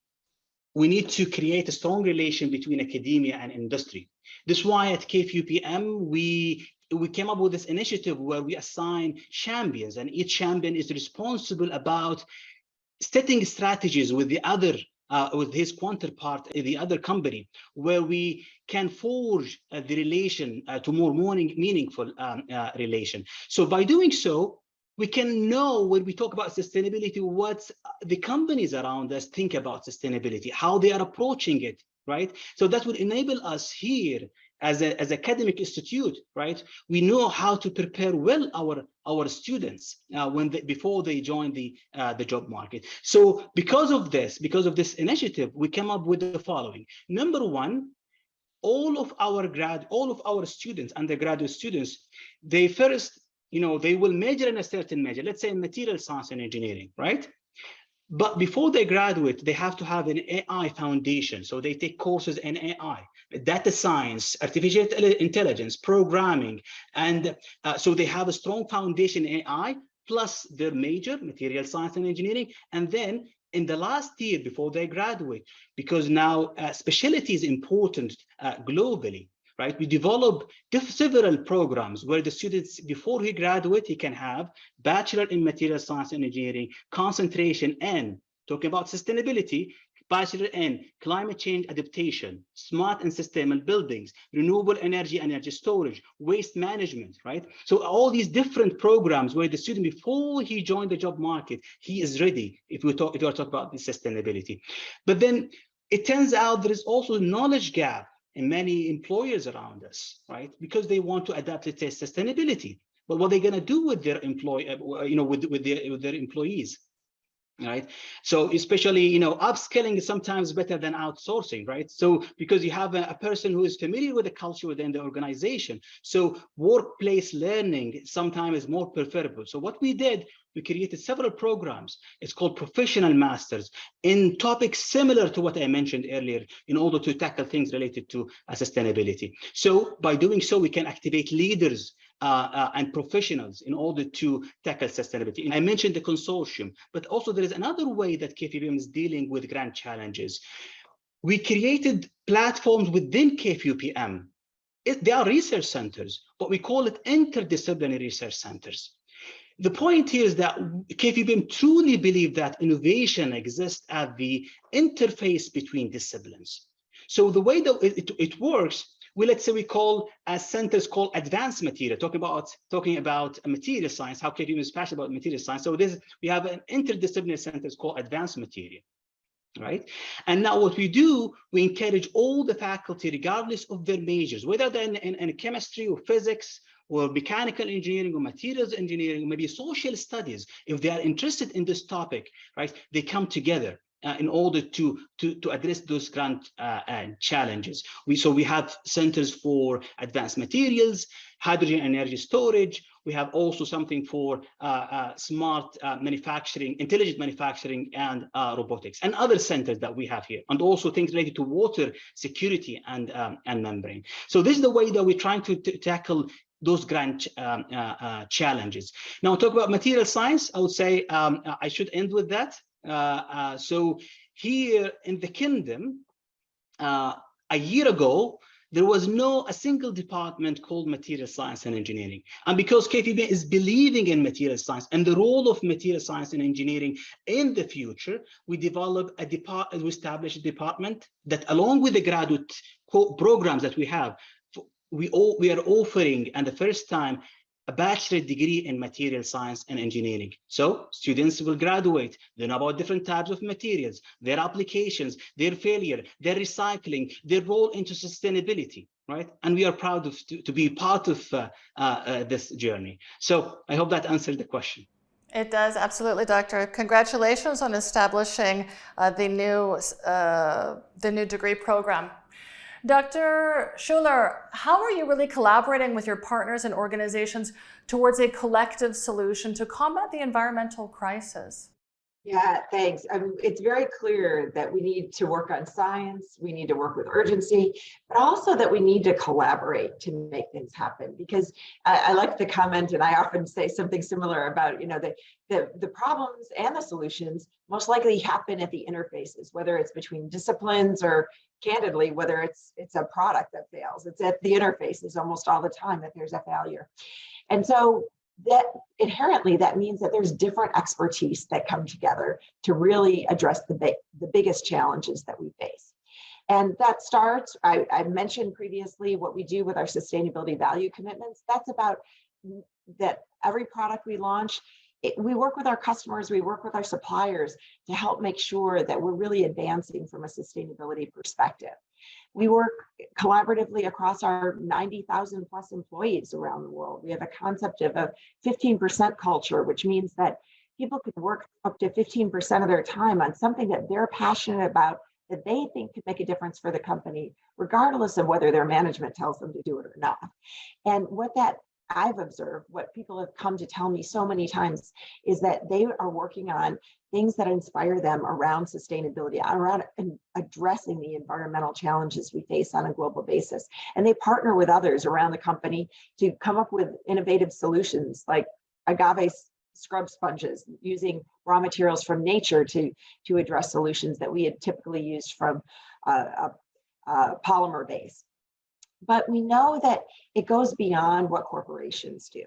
We need to create a strong relation between academia and industry. This is why at KPPM, we came up with this initiative where we assign champions, and each champion is responsible about setting strategies with the other, with his counterpart in the other company, where we can forge the relation to more meaningful relation. So by doing so, we can know when we talk about sustainability, what the companies around us think about sustainability, how they are approaching it, right? So that would enable us here as academic institute, right? We know how to prepare well our students before they join the job market. So because of this initiative, we came up with the following. Number one, all of our students, undergraduate students, they first, they will major in a certain major, let's say material science and engineering, right? But before they graduate, they have to have an AI foundation. So they take courses in AI, data science, artificial intelligence, programming. And so they have a strong foundation in AI, plus their major, material science and engineering. And then in the last year before they graduate, because now specialty is important globally, right? We develop several programs where the students, before he graduates, he can have bachelor in material science and engineering, concentration in, talking about sustainability, bachelor in climate change adaptation, smart and sustainable buildings, renewable energy storage, waste management, right? So all these different programs where the student, before he joined the job market, he is ready, if you are talking about the sustainability. But then it turns out there is also a knowledge gap in many employers around us, right? Because they want to adapt to sustainability. But what are they going to do with their with their employees, right? So especially, upskilling is sometimes better than outsourcing, right? So because you have a person who is familiar with the culture within the organization, so workplace learning sometimes is more preferable. So what we did, we created several programs. It's called professional masters in topics similar to what I mentioned earlier, in order to tackle things related to sustainability. So by doing so, we can activate leaders and professionals in order to tackle sustainability. And I mentioned the consortium, but also there is another way that KPPM is dealing with grand challenges. We created platforms within KPPM. They are research centers, but we call it interdisciplinary research centers. The point here is that KPPM truly believe that innovation exists at the interface between disciplines. So the way that it works, let's say we call centers called advanced material, talking about material science, how KPPM is passionate about material science. So we have an interdisciplinary centers called advanced material, right? And now what we do, we encourage all the faculty, regardless of their majors, whether they're in chemistry or physics, or mechanical engineering, or materials engineering, or maybe social studies, if they are interested in this topic, right? They come together in order to address those grand challenges. We have centers for advanced materials, hydrogen energy storage. We have also something for smart manufacturing, intelligent manufacturing, and robotics, and other centers that we have here, and also things related to water security and membrane. So this is the way that we're trying to tackle those grand challenges. Now, talk about material science. I would say I should end with that. So here in the kingdom, a year ago, there was a single department called material science and engineering. And because KFB is believing in material science and the role of material science and engineering in the future, we developed we established a department that, along with the graduate programs that we have, we are offering, and the first time, a bachelor's degree in material science and engineering. So students will graduate, they know about different types of materials, their applications, their failure, their recycling, their role into sustainability, right? And we are proud to be part of this journey. So I hope that answered the question. It does, absolutely, Doctor. Congratulations on establishing the new degree program. Dr. Schuller, how are you really collaborating with your partners and organizations towards a collective solution to combat the environmental crisis? Yeah, thanks. It's very clear that we need to work on science, we need to work with urgency, but also that we need to collaborate to make things happen. Because I like the comment, and I often say something similar about, the problems and the solutions most likely happen at the interfaces, whether it's between disciplines or, candidly, whether it's a product that fails. It's at the interfaces almost all the time that there's a failure. And so that inherently, that means that there's different expertise that come together to really address the biggest challenges that we face. And that starts, I mentioned previously what we do with our sustainability value commitments. That's about that every product we launch, we work with our customers, we work with our suppliers to help make sure that we're really advancing from a sustainability perspective. We work collaboratively across our 90,000 plus employees around the world. We have a concept of a 15% culture, which means that people can work up to 15% of their time on something that they're passionate about, that they think could make a difference for the company, regardless of whether their management tells them to do it or not. And what that I've observed, what people have come to tell me so many times, is that they are working on things that inspire them around sustainability, around addressing the environmental challenges we face on a global basis. And they partner with others around the company to come up with innovative solutions like agave scrub sponges, using raw materials from nature to address solutions that we had typically used from a polymer base. But we know that it goes beyond what corporations do.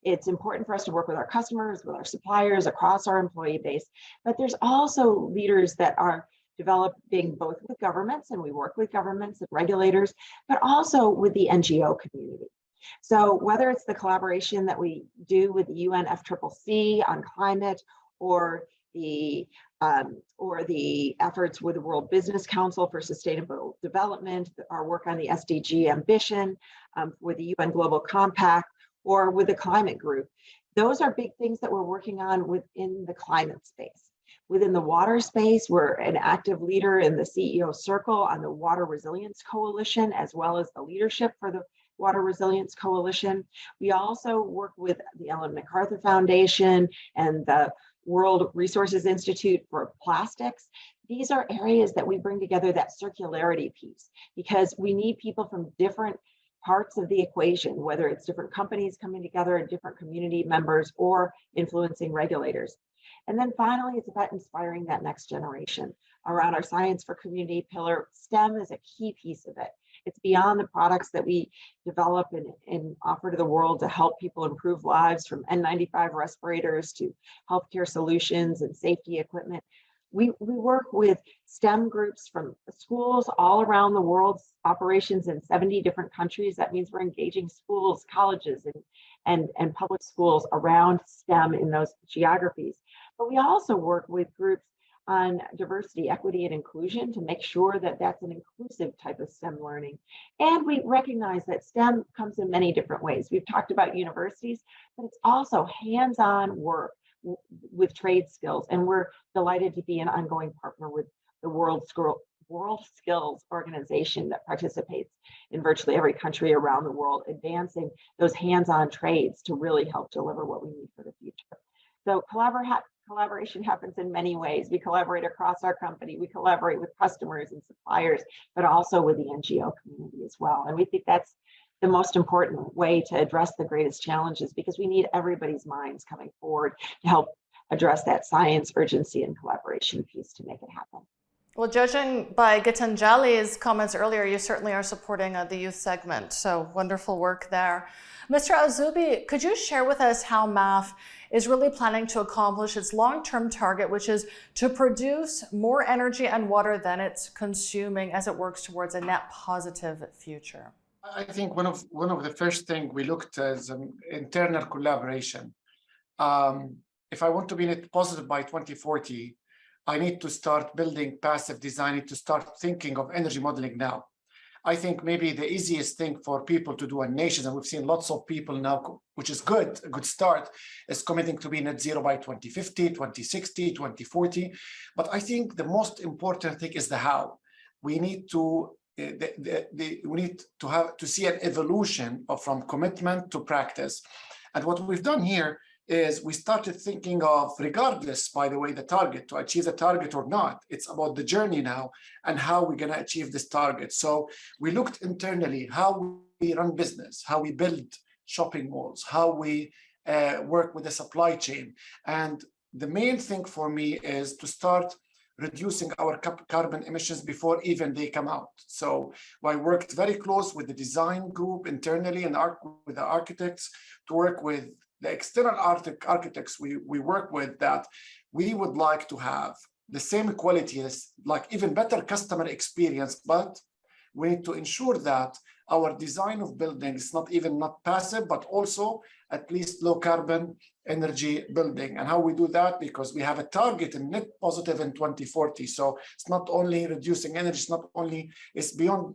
It's important for us to work with our customers, with our suppliers, across our employee base, but there's also leaders that are developing both with governments, and we work with governments and regulators, but also with the NGO community. So whether it's the collaboration that we do with the UN FCCC on climate, or the efforts with the World Business Council for Sustainable Development, our work on the SDG ambition, with the UN Global Compact, or with the climate group. Those are big things that we're working on within the climate space. Within the water space, we're an active leader in the CEO Circle on the Water Resilience Coalition, as well as the leadership for the Water Resilience Coalition. We also work with the Ellen MacArthur Foundation and the World Resources Institute for plastics. These are areas that we bring together, that circularity piece, because we need people from different parts of the equation, whether it's different companies coming together and different community members, or influencing regulators. And then finally, it's about inspiring that next generation around our Science for Community pillar. STEM is a key piece of it. It's beyond the products that we develop and offer to the world to help people improve lives, from N95 respirators to healthcare solutions and safety equipment. We work with STEM groups from schools all around the world, operations in 70 different countries. That means we're engaging schools, colleges, and public schools around STEM in those geographies. But we also work with groups on diversity, equity, and inclusion to make sure that that's an inclusive type of STEM learning. And we recognize that STEM comes in many different ways. We've talked about universities, but it's also hands-on work with trade skills. And we're delighted to be an ongoing partner with the World Skills Organization that participates in virtually every country around the world, advancing those hands-on trades to really help deliver what we need for the future. So collaboration happens in many ways. We collaborate across our company, we collaborate with customers and suppliers, but also with the NGO community as well. And we think that's the most important way to address the greatest challenges, because we need everybody's minds coming forward to help address that science, urgency, and collaboration piece to make it happen. Well, judging by Gitanjali's comments earlier, you certainly are supporting the youth segment. So wonderful work there. Mr. Azoubi, could you share with us how MAF is really planning to accomplish its long-term target, which is to produce more energy and water than it's consuming as it works towards a net positive future? I think one of the first things we looked at is internal collaboration. If I want to be net positive by 2040, I need to start building passive design, I need to start thinking of energy modeling now. I think maybe the easiest thing for people to do in nations, and we've seen lots of people now, which is good, a good start, is committing to be net zero by 2050, 2060, 2040. But I think the most important thing is the how. We need to see an evolution from commitment to practice. And what we've done here is we started thinking of, regardless, by the way, the target, to achieve the target or not, it's about the journey now and how we're going to achieve this target. So we looked internally how we run business, how we build shopping malls, how we work with the supply chain. And the main thing for me is to start reducing our carbon emissions before even they come out. So I worked very close with the design group internally and with the architects to work with the external architects we work with, that we would like to have the same quality as, like, even better customer experience, but we need to ensure that our design of buildings is not passive, but also at least low carbon energy building. And how we do that, because we have a target in net positive in 2040. So it's not only reducing energy, it's beyond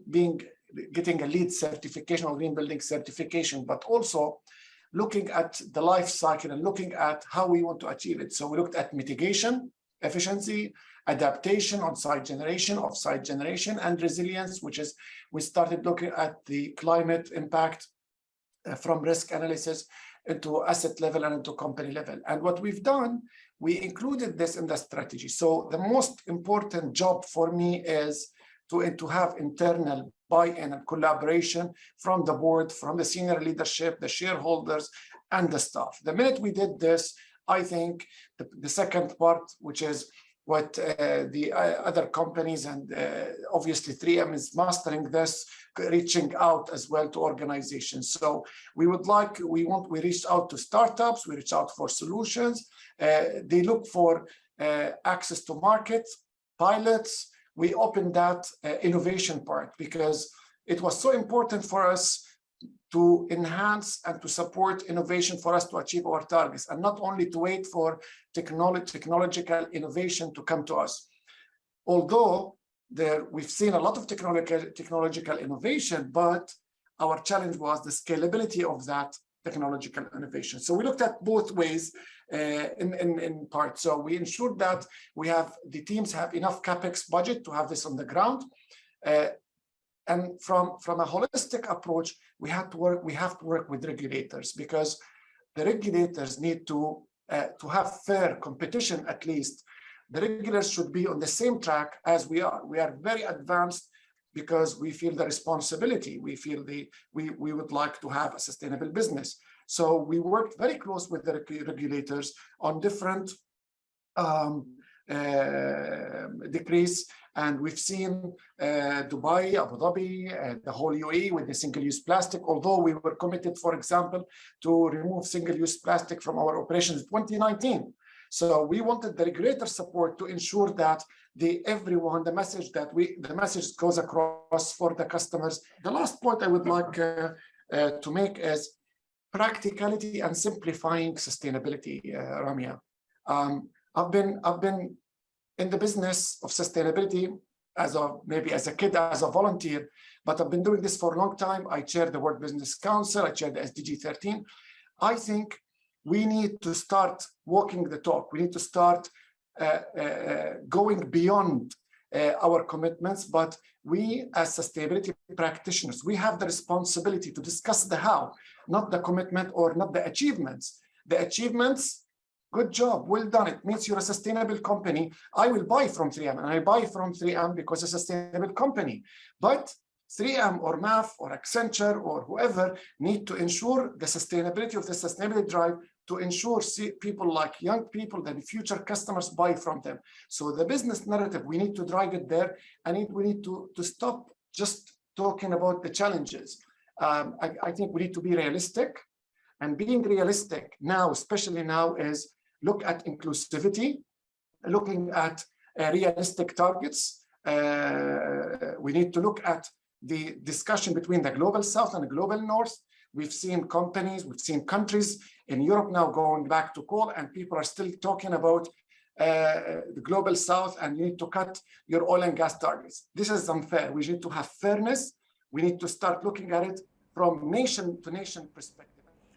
getting a LEED certification or green building certification, but also looking at the life cycle and looking at how we want to achieve it. So we looked at mitigation, efficiency, adaptation, on-site generation, off-site generation, and resilience, which is, we started looking at the climate impact from risk analysis into asset level and into company level. And what we've done, we included this in the strategy. So the most important job for me is to have internal buy-in and collaboration from the board, from the senior leadership, the shareholders, and the staff. The minute we did this, I think the second part, which is what the other companies and obviously 3M is mastering this, reaching out as well to organizations. So we reached out to startups, we reached out for solutions. They look for access to markets, pilots. We opened that innovation part because it was so important for us to enhance and to support innovation for us to achieve our targets, and not only to wait for technological innovation to come to us. Although we've seen a lot of technological innovation, but our challenge was the scalability of that technological innovation. So we looked at both ways in part. So we ensured that the teams have enough CapEx budget to have this on the ground. And from a holistic approach, we have to work with regulators, because the regulators need to have fair competition. At least the regulators should be on the same track as we are. We are very advanced because we feel the responsibility. We feel we would like to have a sustainable business. So we worked very close with the regulators on different decrees. And we've seen Dubai, Abu Dhabi, the whole UAE with the single-use plastic, although we were committed, for example, to remove single-use plastic from our operations in 2019. So we wanted the regulator support to ensure that the message goes across for the customers. The last point I would like to make is practicality and simplifying sustainability, Ramya. I've been in the business of sustainability maybe as a kid, as a volunteer, but I've been doing this for a long time. I chair the World Business Council, I chair the SDG 13. I think we need to start walking the talk. We need to start going beyond our commitments, but we as sustainability practitioners, we have the responsibility to discuss the how, not the commitment or not the achievements. The achievements, good job, well done. It means you're a sustainable company. I will buy from 3M, and I buy from 3M because it's a sustainable company. But 3M or MAF or Accenture or whoever need to ensure the sustainability of the sustainability drive, to ensure people like young people, the future customers buy from them. So the business narrative, we need to drive it there, and we need to stop just talking about the challenges. I think we need to be realistic, and being realistic now, especially now, is look at inclusivity, looking at realistic targets. We need to look at the discussion between the global south and the global north. We've seen companies, we've seen countries in Europe now going back to coal, and people are still talking about the global south, and you need to cut your oil and gas targets. This is unfair. We need to have fairness. We need to start looking at it from nation to nation perspective.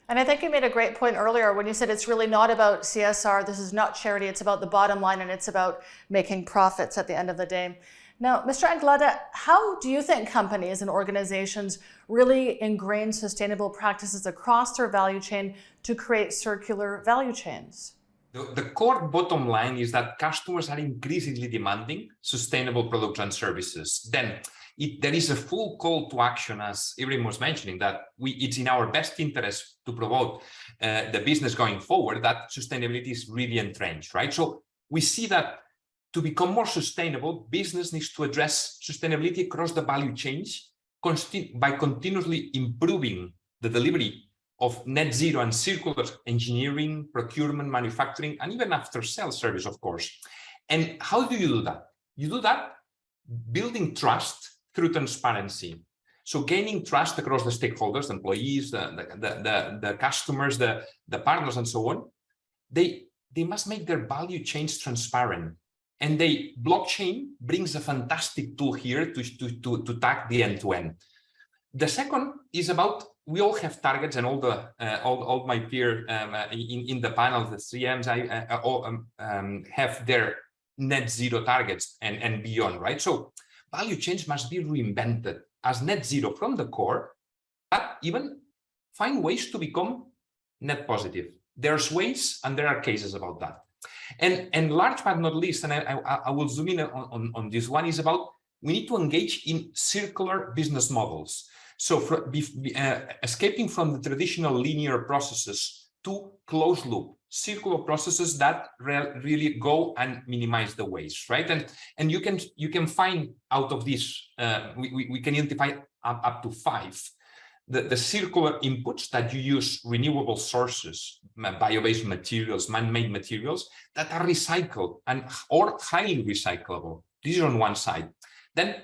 And I think you made a great point earlier when you said it's really not about CSR. This is not charity. It's about the bottom line, and it's about making profits at the end of the day. Now, Mr. Anglada, how do you think companies and organizations really ingrain sustainable practices across their value chain to create circular value chains? The core bottom line is that customers are increasingly demanding sustainable products and services. Then there is a full call to action, as Ibrahim was mentioning, that it's in our best interest to promote the business going forward, that sustainability is really entrenched, right? So we see that to become more sustainable, business needs to address sustainability across the value chains by continuously improving the delivery of net zero and circular engineering, procurement, manufacturing, and even after-sales service, of course. And how do you do that? You do that building trust through transparency. So gaining trust across the stakeholders, the employees, the customers, the partners, and so on. They must make their value chains transparent. And the blockchain brings a fantastic tool here to tack the end-to-end. The second is about, we all have targets, and all my peers in the panel, the 3Ms, have their net zero targets and beyond, right? So value chains must be reinvented as net zero from the core, but even find ways to become net positive. There's ways, and there are cases about that. And last but not least, and I will zoom in on this one, is about we need to engage in circular business models. So escaping from the traditional linear processes to closed loop, circular processes that really go and minimize the waste, right? And you can find out of this, we can identify up to 5. The circular inputs that you use renewable sources, bio-based materials, man-made materials that are recycled or highly recyclable. This is on one side. Then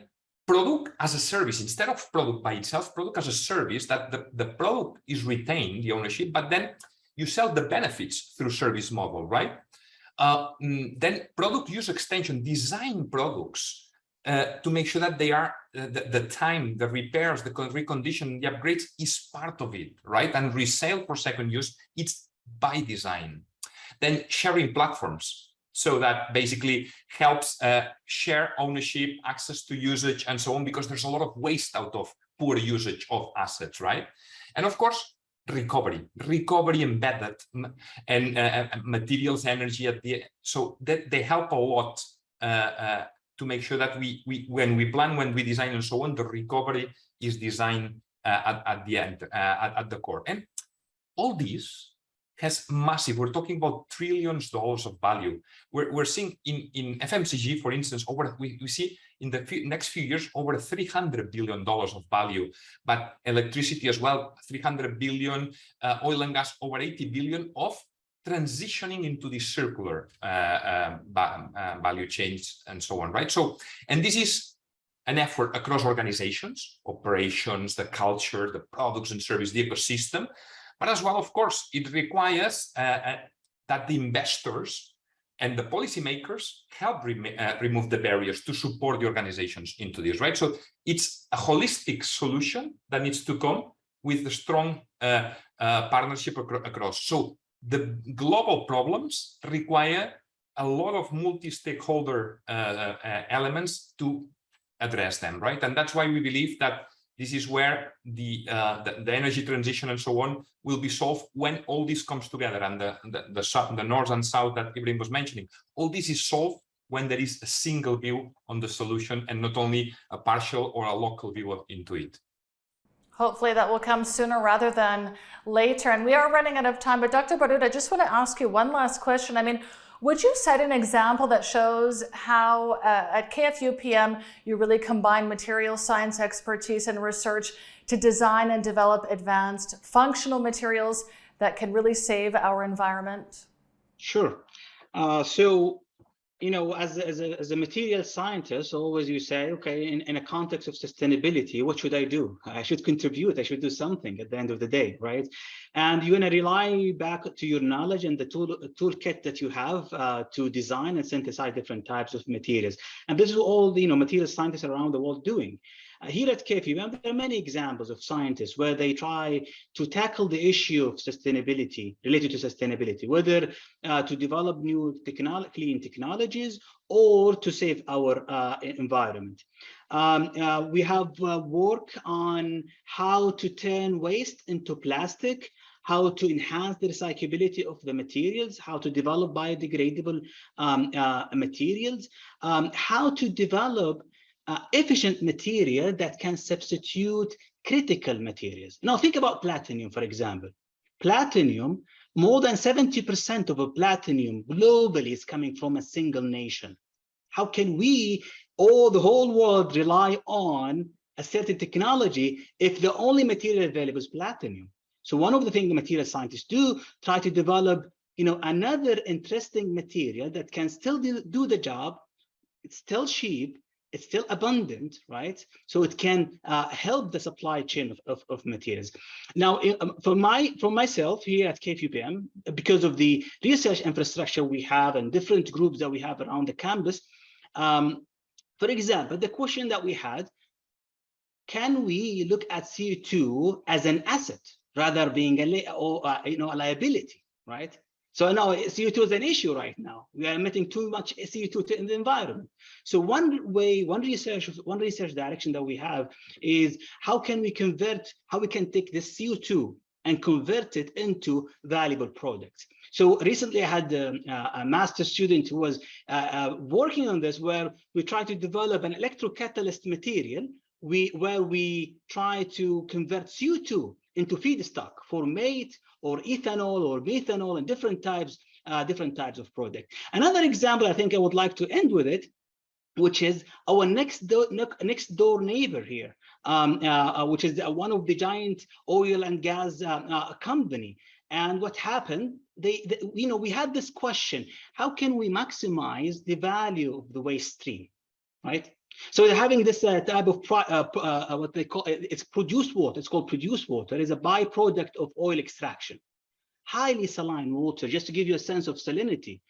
product as a service, instead of product by itself, product as a service, that the product is retained, the ownership, but then you sell the benefits through service model, right? Then product use extension, design products to make sure that they are the time, the repairs, the recondition, the upgrades is part of it, right? And resale for second use, it's by design. Then sharing platforms, so that basically helps share ownership, access to usage, and so on, because there's a lot of waste out of poor usage of assets, right? And of course, recovery embedded and materials, energy at the, so that they help a lot to make sure that when we plan, when we design, and so on, the recovery is designed at the end, at the core. And all these has massive, we're talking about trillions of dollars of value. We're seeing in FMCG, for instance, we see in the next few years over $300 billion of value, but electricity as well, 300 billion, oil and gas over 80 billion of transitioning into the circular value chains and so on, right? So, and this is an effort across organizations, operations, the culture, the products and service, the ecosystem, but as well, of course, it requires that the investors and the policymakers help remove the barriers to support the organizations into this, right? So it's a holistic solution that needs to come with a strong partnership across. So the global problems require a lot of multi-stakeholder elements to address them, right? And that's why we believe that this is where the energy transition and so on will be solved when all this comes together. And the north and south that Ibrahim was mentioning, all this is solved when there is a single view on the solution and not only a partial or a local view into it. Hopefully that will come sooner rather than later. And we are running out of time, but Dr. Baroud, I just want to ask you one last question. I mean, would you cite an example that shows how at KFUPM you really combine material science expertise and research to design and develop advanced functional materials that can really save our environment? Sure. So, you know, as a material scientist, always you say, okay, in a context of sustainability, what should I do? I should contribute. I should do something at the end of the day, right? And you're going to rely back to your knowledge and the toolkit that you have to design and synthesize different types of materials. And this is all the material scientists around the world doing. Here at KFUPM, there are many examples of scientists where they try to tackle the issue of sustainability, related to sustainability, whether to develop new clean technologies or to save our environment. We have work on how to turn waste into plastic, how to enhance the recyclability of the materials, how to develop biodegradable materials, how to develop efficient material that can substitute critical materials. Now think about platinum, for example. Platinum, more than 70% of a platinum globally is coming from a single nation. How can we, or the whole world, rely on a certain technology if the only material available is platinum? So one of the things the material scientists do, try to develop, another interesting material that can still do the job. It's still cheap, it's still abundant, right? So it can help the supply chain of materials. Now, for myself here at KFUPM, because of the research infrastructure we have and different groups that we have around the campus, for example, the question that we had, can we look at CO2 as an asset rather being a liability, right? So now CO2 is an issue right now. We are emitting too much CO2 in the environment. So one research direction that we have is how can we take this CO2 and convert it into valuable products. So recently I had a master's student who was working on this, where we try to develop an electrocatalyst material where we try to convert CO2 into feedstock for mate or ethanol or methanol and different types of product. Another example, I think I would like to end with it, which is our next door neighbor here, which is one of the giant oil and gas company. And what happened? We had this question: how can we maximize the value of the waste stream, right? So they're having this type of what they call it's produced water. It's called produced water. It's a byproduct of oil extraction. Highly saline water. Just to give you a sense of salinity,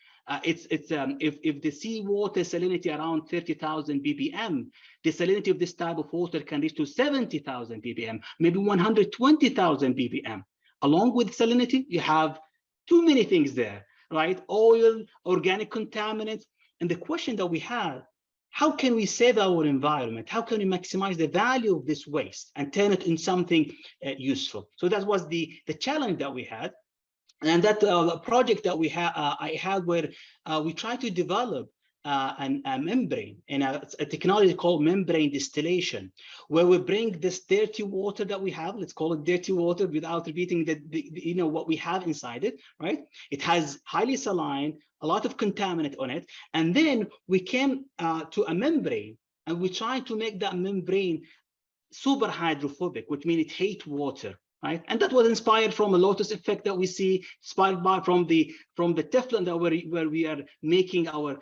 if the seawater salinity around 30,000 ppm, the salinity of this type of water can reach to 70,000 ppm, maybe 120,000 ppm. Along with salinity, you have too many things there, right? Oil, organic contaminants, and the question that we have: how can we save our environment? How can we maximize the value of this waste and turn it into something useful? So that was the challenge that we had. And that project that I had where we tried to develop a membrane and a technology called membrane distillation, where we bring this dirty water that we have, let's call it dirty water without repeating what we have inside it, right? It has highly saline, a lot of contaminant on it. And then we came to a membrane and we tried to make that membrane super hydrophobic, which means it hates water. Right? And that was inspired from a lotus effect that we see, inspired from the Teflon that where we are making our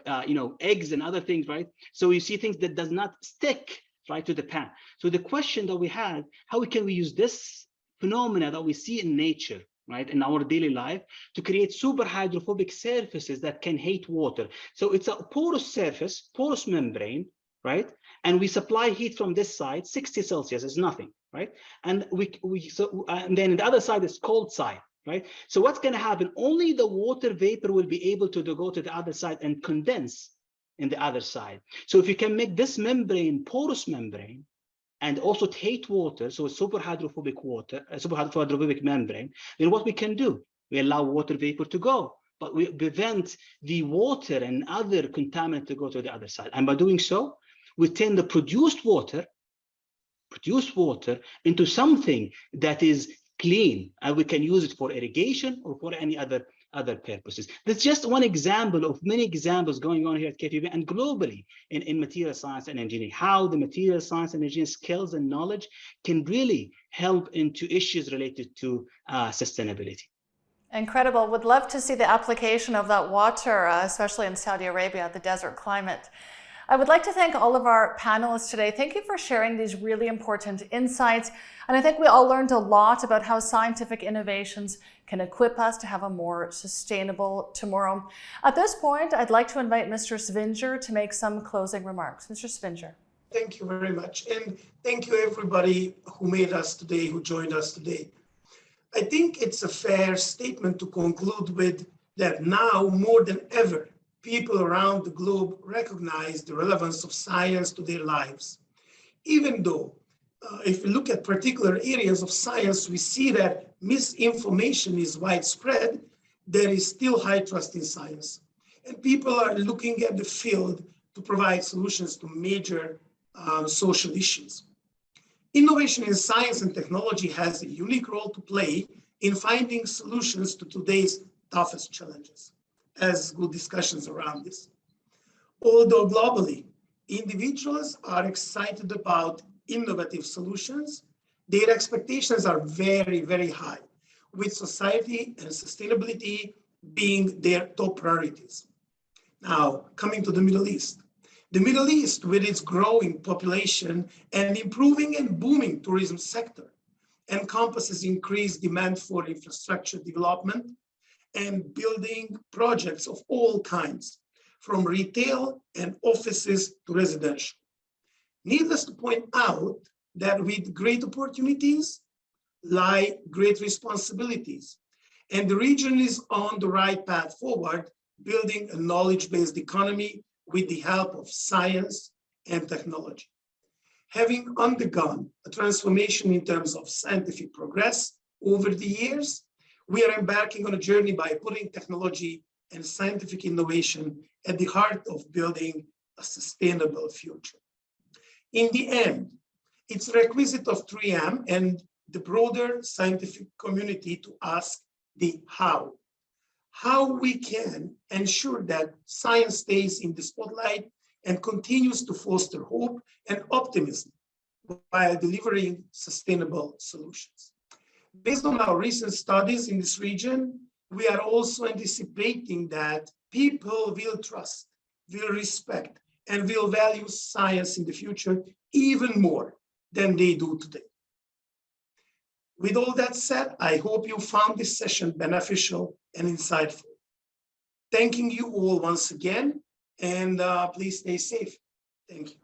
eggs and other things, right? So you see things that does not stick right to the pan. So the question that we had: how can we use this phenomena that we see in nature, right, in our daily life, to create super hydrophobic surfaces that can hate water? So it's a porous surface, porous membrane, right? And we supply heat from this side. 60 Celsius is nothing, right? And and then the other side is cold side, right? So what's going to happen? Only the water vapor will be able to go to the other side and condense in the other side. So if you can make this membrane porous membrane and also take water, so it's super hydrophobic water, super hydrophobic membrane, then what we can do, we allow water vapor to go, but we prevent the water and other contaminant to go to the other side. And by doing so, we turn the produced water into something that is clean, and we can use it for irrigation or for any other purposes. That's just one example of many examples going on here at KPB and globally in material science and engineering, how the material science and engineering skills and knowledge can really help into issues related to sustainability. Incredible. Would love to see the application of that water, especially in Saudi Arabia, the desert climate. I would like to thank all of our panelists today. Thank you for sharing these really important insights. And I think we all learned a lot about how scientific innovations can equip us to have a more sustainable tomorrow. At this point, I'd like to invite Mr. Svinger to make some closing remarks. Mr. Svinger. Thank you very much. And thank you everybody who made us today, who joined us today. I think it's a fair statement to conclude with that now more than ever, people around the globe recognize the relevance of science to their lives. Even though, if we look at particular areas of science, we see that misinformation is widespread, there is still high trust in science. And people are looking at the field to provide solutions to major social issues. Innovation in science and technology has a unique role to play in finding solutions to today's toughest challenges, as good discussions around this. Although globally, individuals are excited about innovative solutions, their expectations are very, very high, with society and sustainability being their top priorities. Now, coming to the Middle East. The Middle East, with its growing population and improving and booming tourism sector, encompasses increased demand for infrastructure development and building projects of all kinds, from retail and offices to residential. Needless to point out that with great opportunities lie great responsibilities, and the region is on the right path forward, building a knowledge-based economy with the help of science and technology. Having undergone a transformation in terms of scientific progress over the years, we are embarking on a journey by putting technology and scientific innovation at the heart of building a sustainable future. In the end, it's a requisite of 3M and the broader scientific community to ask the how we can ensure that science stays in the spotlight and continues to foster hope and optimism while delivering sustainable solutions. Based on our recent studies in this region, we are also anticipating that people will trust, will respect, and will value science in the future even more than they do today. With all that said, I hope you found this session beneficial and insightful. Thanking you all once again, and please stay safe. Thank you.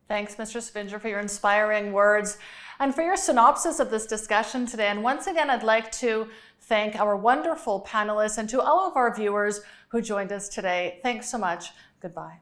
Thanks, Mr. Svinger, for your inspiring words and for your synopsis of this discussion today. And once again, I'd like to thank our wonderful panelists and to all of our viewers who joined us today. Thanks so much. Goodbye.